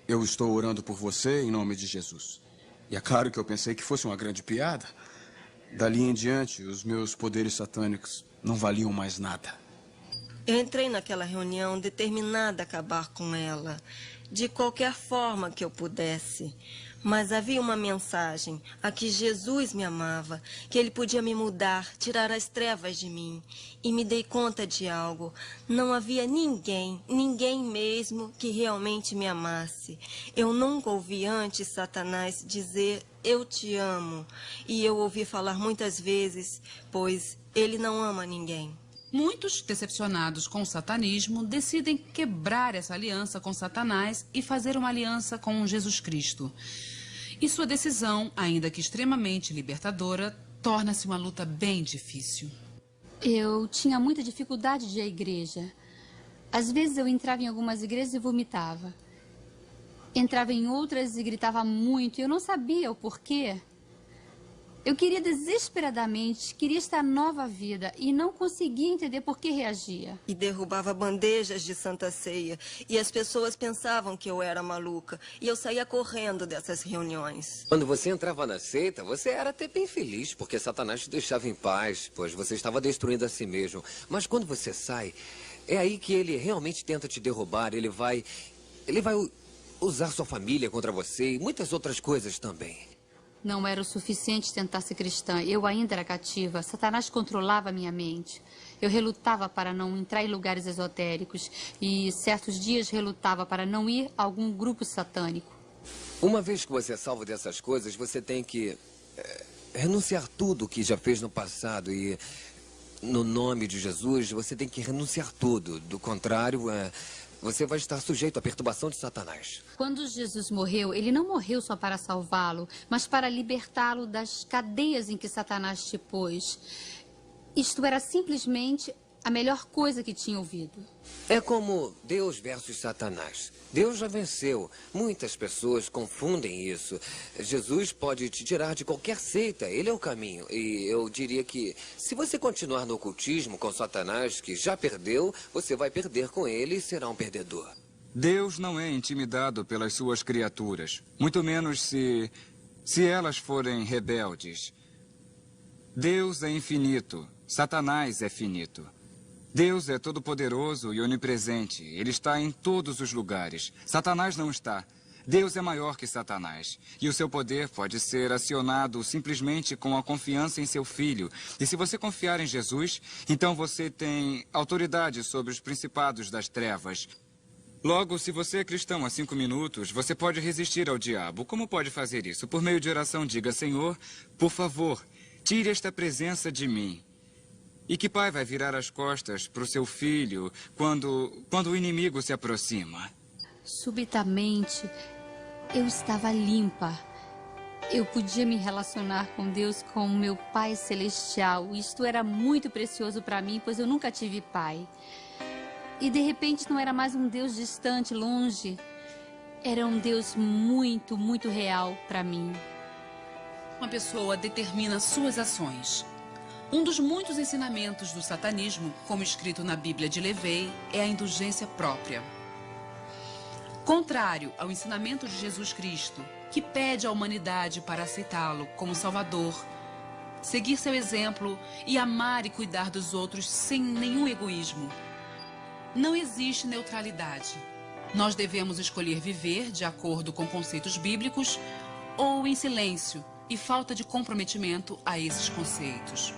eu estou orando por você em nome de Jesus. E é claro que eu pensei que fosse uma grande piada. Dali em diante, os meus poderes satânicos não valiam mais nada.
Eu entrei naquela reunião determinada a acabar com ela, de qualquer forma que eu pudesse. Mas havia uma mensagem, a que Jesus me amava, que ele podia me mudar, tirar as trevas de mim. E me dei conta de algo. Não havia ninguém mesmo, que realmente me amasse. Eu nunca ouvi antes Satanás dizer, eu te amo. E eu ouvi falar muitas vezes, pois ele não ama ninguém.
Muitos, decepcionados com o satanismo, decidem quebrar essa aliança com Satanás e fazer uma aliança com Jesus Cristo. E sua decisão, ainda que extremamente libertadora, torna-se uma luta bem difícil.
Eu tinha muita dificuldade de ir à igreja. Às vezes eu entrava em algumas igrejas e vomitava. Entrava em outras e gritava muito, e eu não sabia o porquê. Eu queria desesperadamente, queria esta nova vida e não conseguia entender por que reagia.
E derrubava bandejas de Santa Ceia. E as pessoas pensavam que eu era maluca. E eu saía correndo dessas reuniões.
Quando você entrava na seita, você era até bem feliz, porque Satanás te deixava em paz, pois você estava destruindo a si mesmo. Mas quando você sai, é aí que ele realmente tenta te derrubar. Ele vai usar sua família contra você e muitas outras coisas também.
Não era o suficiente tentar ser cristã. Eu ainda era cativa. Satanás controlava a minha mente. Eu relutava para não entrar em lugares esotéricos. E certos dias relutava para não ir a algum grupo satânico.
Uma vez que você é salvo dessas coisas, você tem que renunciar tudo que já fez no passado. E no nome de Jesus, você tem que renunciar tudo. Do contrário, você vai estar sujeito à perturbação de Satanás.
Quando Jesus morreu, ele não morreu só para salvá-lo, mas para libertá-lo das cadeias em que Satanás te pôs. Isto era simplesmente a melhor coisa que tinha ouvido.
É como Deus versus Satanás. Deus já venceu. Muitas pessoas confundem isso. Jesus pode te tirar de qualquer seita. Ele é o caminho. E eu diria que se você continuar no ocultismo com Satanás, que já perdeu, você vai perder com ele e será um perdedor.
Deus não é intimidado pelas suas criaturas. Muito menos se elas forem rebeldes. Deus é infinito. Satanás é finito. Deus é todo-poderoso e onipresente. Ele está em todos os lugares. Satanás não está. Deus é maior que Satanás. E o seu poder pode ser acionado simplesmente com a confiança em seu Filho. E se você confiar em Jesus, então você tem autoridade sobre os principados das trevas. Logo, se você é cristão há 5 minutos, você pode resistir ao diabo. Como pode fazer isso? Por meio de oração, diga, Senhor, por favor, tire esta presença de mim. E que pai vai virar as costas para o seu filho quando o inimigo se aproxima?
Subitamente, eu estava limpa. Eu podia me relacionar com Deus como meu Pai Celestial. Isto era muito precioso para mim, pois eu nunca tive pai. E de repente não era mais um Deus distante, longe. Era um Deus muito, muito real para mim.
Uma pessoa determina suas ações. Um dos muitos ensinamentos do satanismo, como escrito na Bíblia de Levei, é a indulgência própria. Contrário ao ensinamento de Jesus Cristo, que pede à humanidade para aceitá-lo como Salvador, seguir seu exemplo e amar e cuidar dos outros sem nenhum egoísmo. Não existe neutralidade. Nós devemos escolher viver de acordo com conceitos bíblicos ou em silêncio e falta de comprometimento a esses conceitos.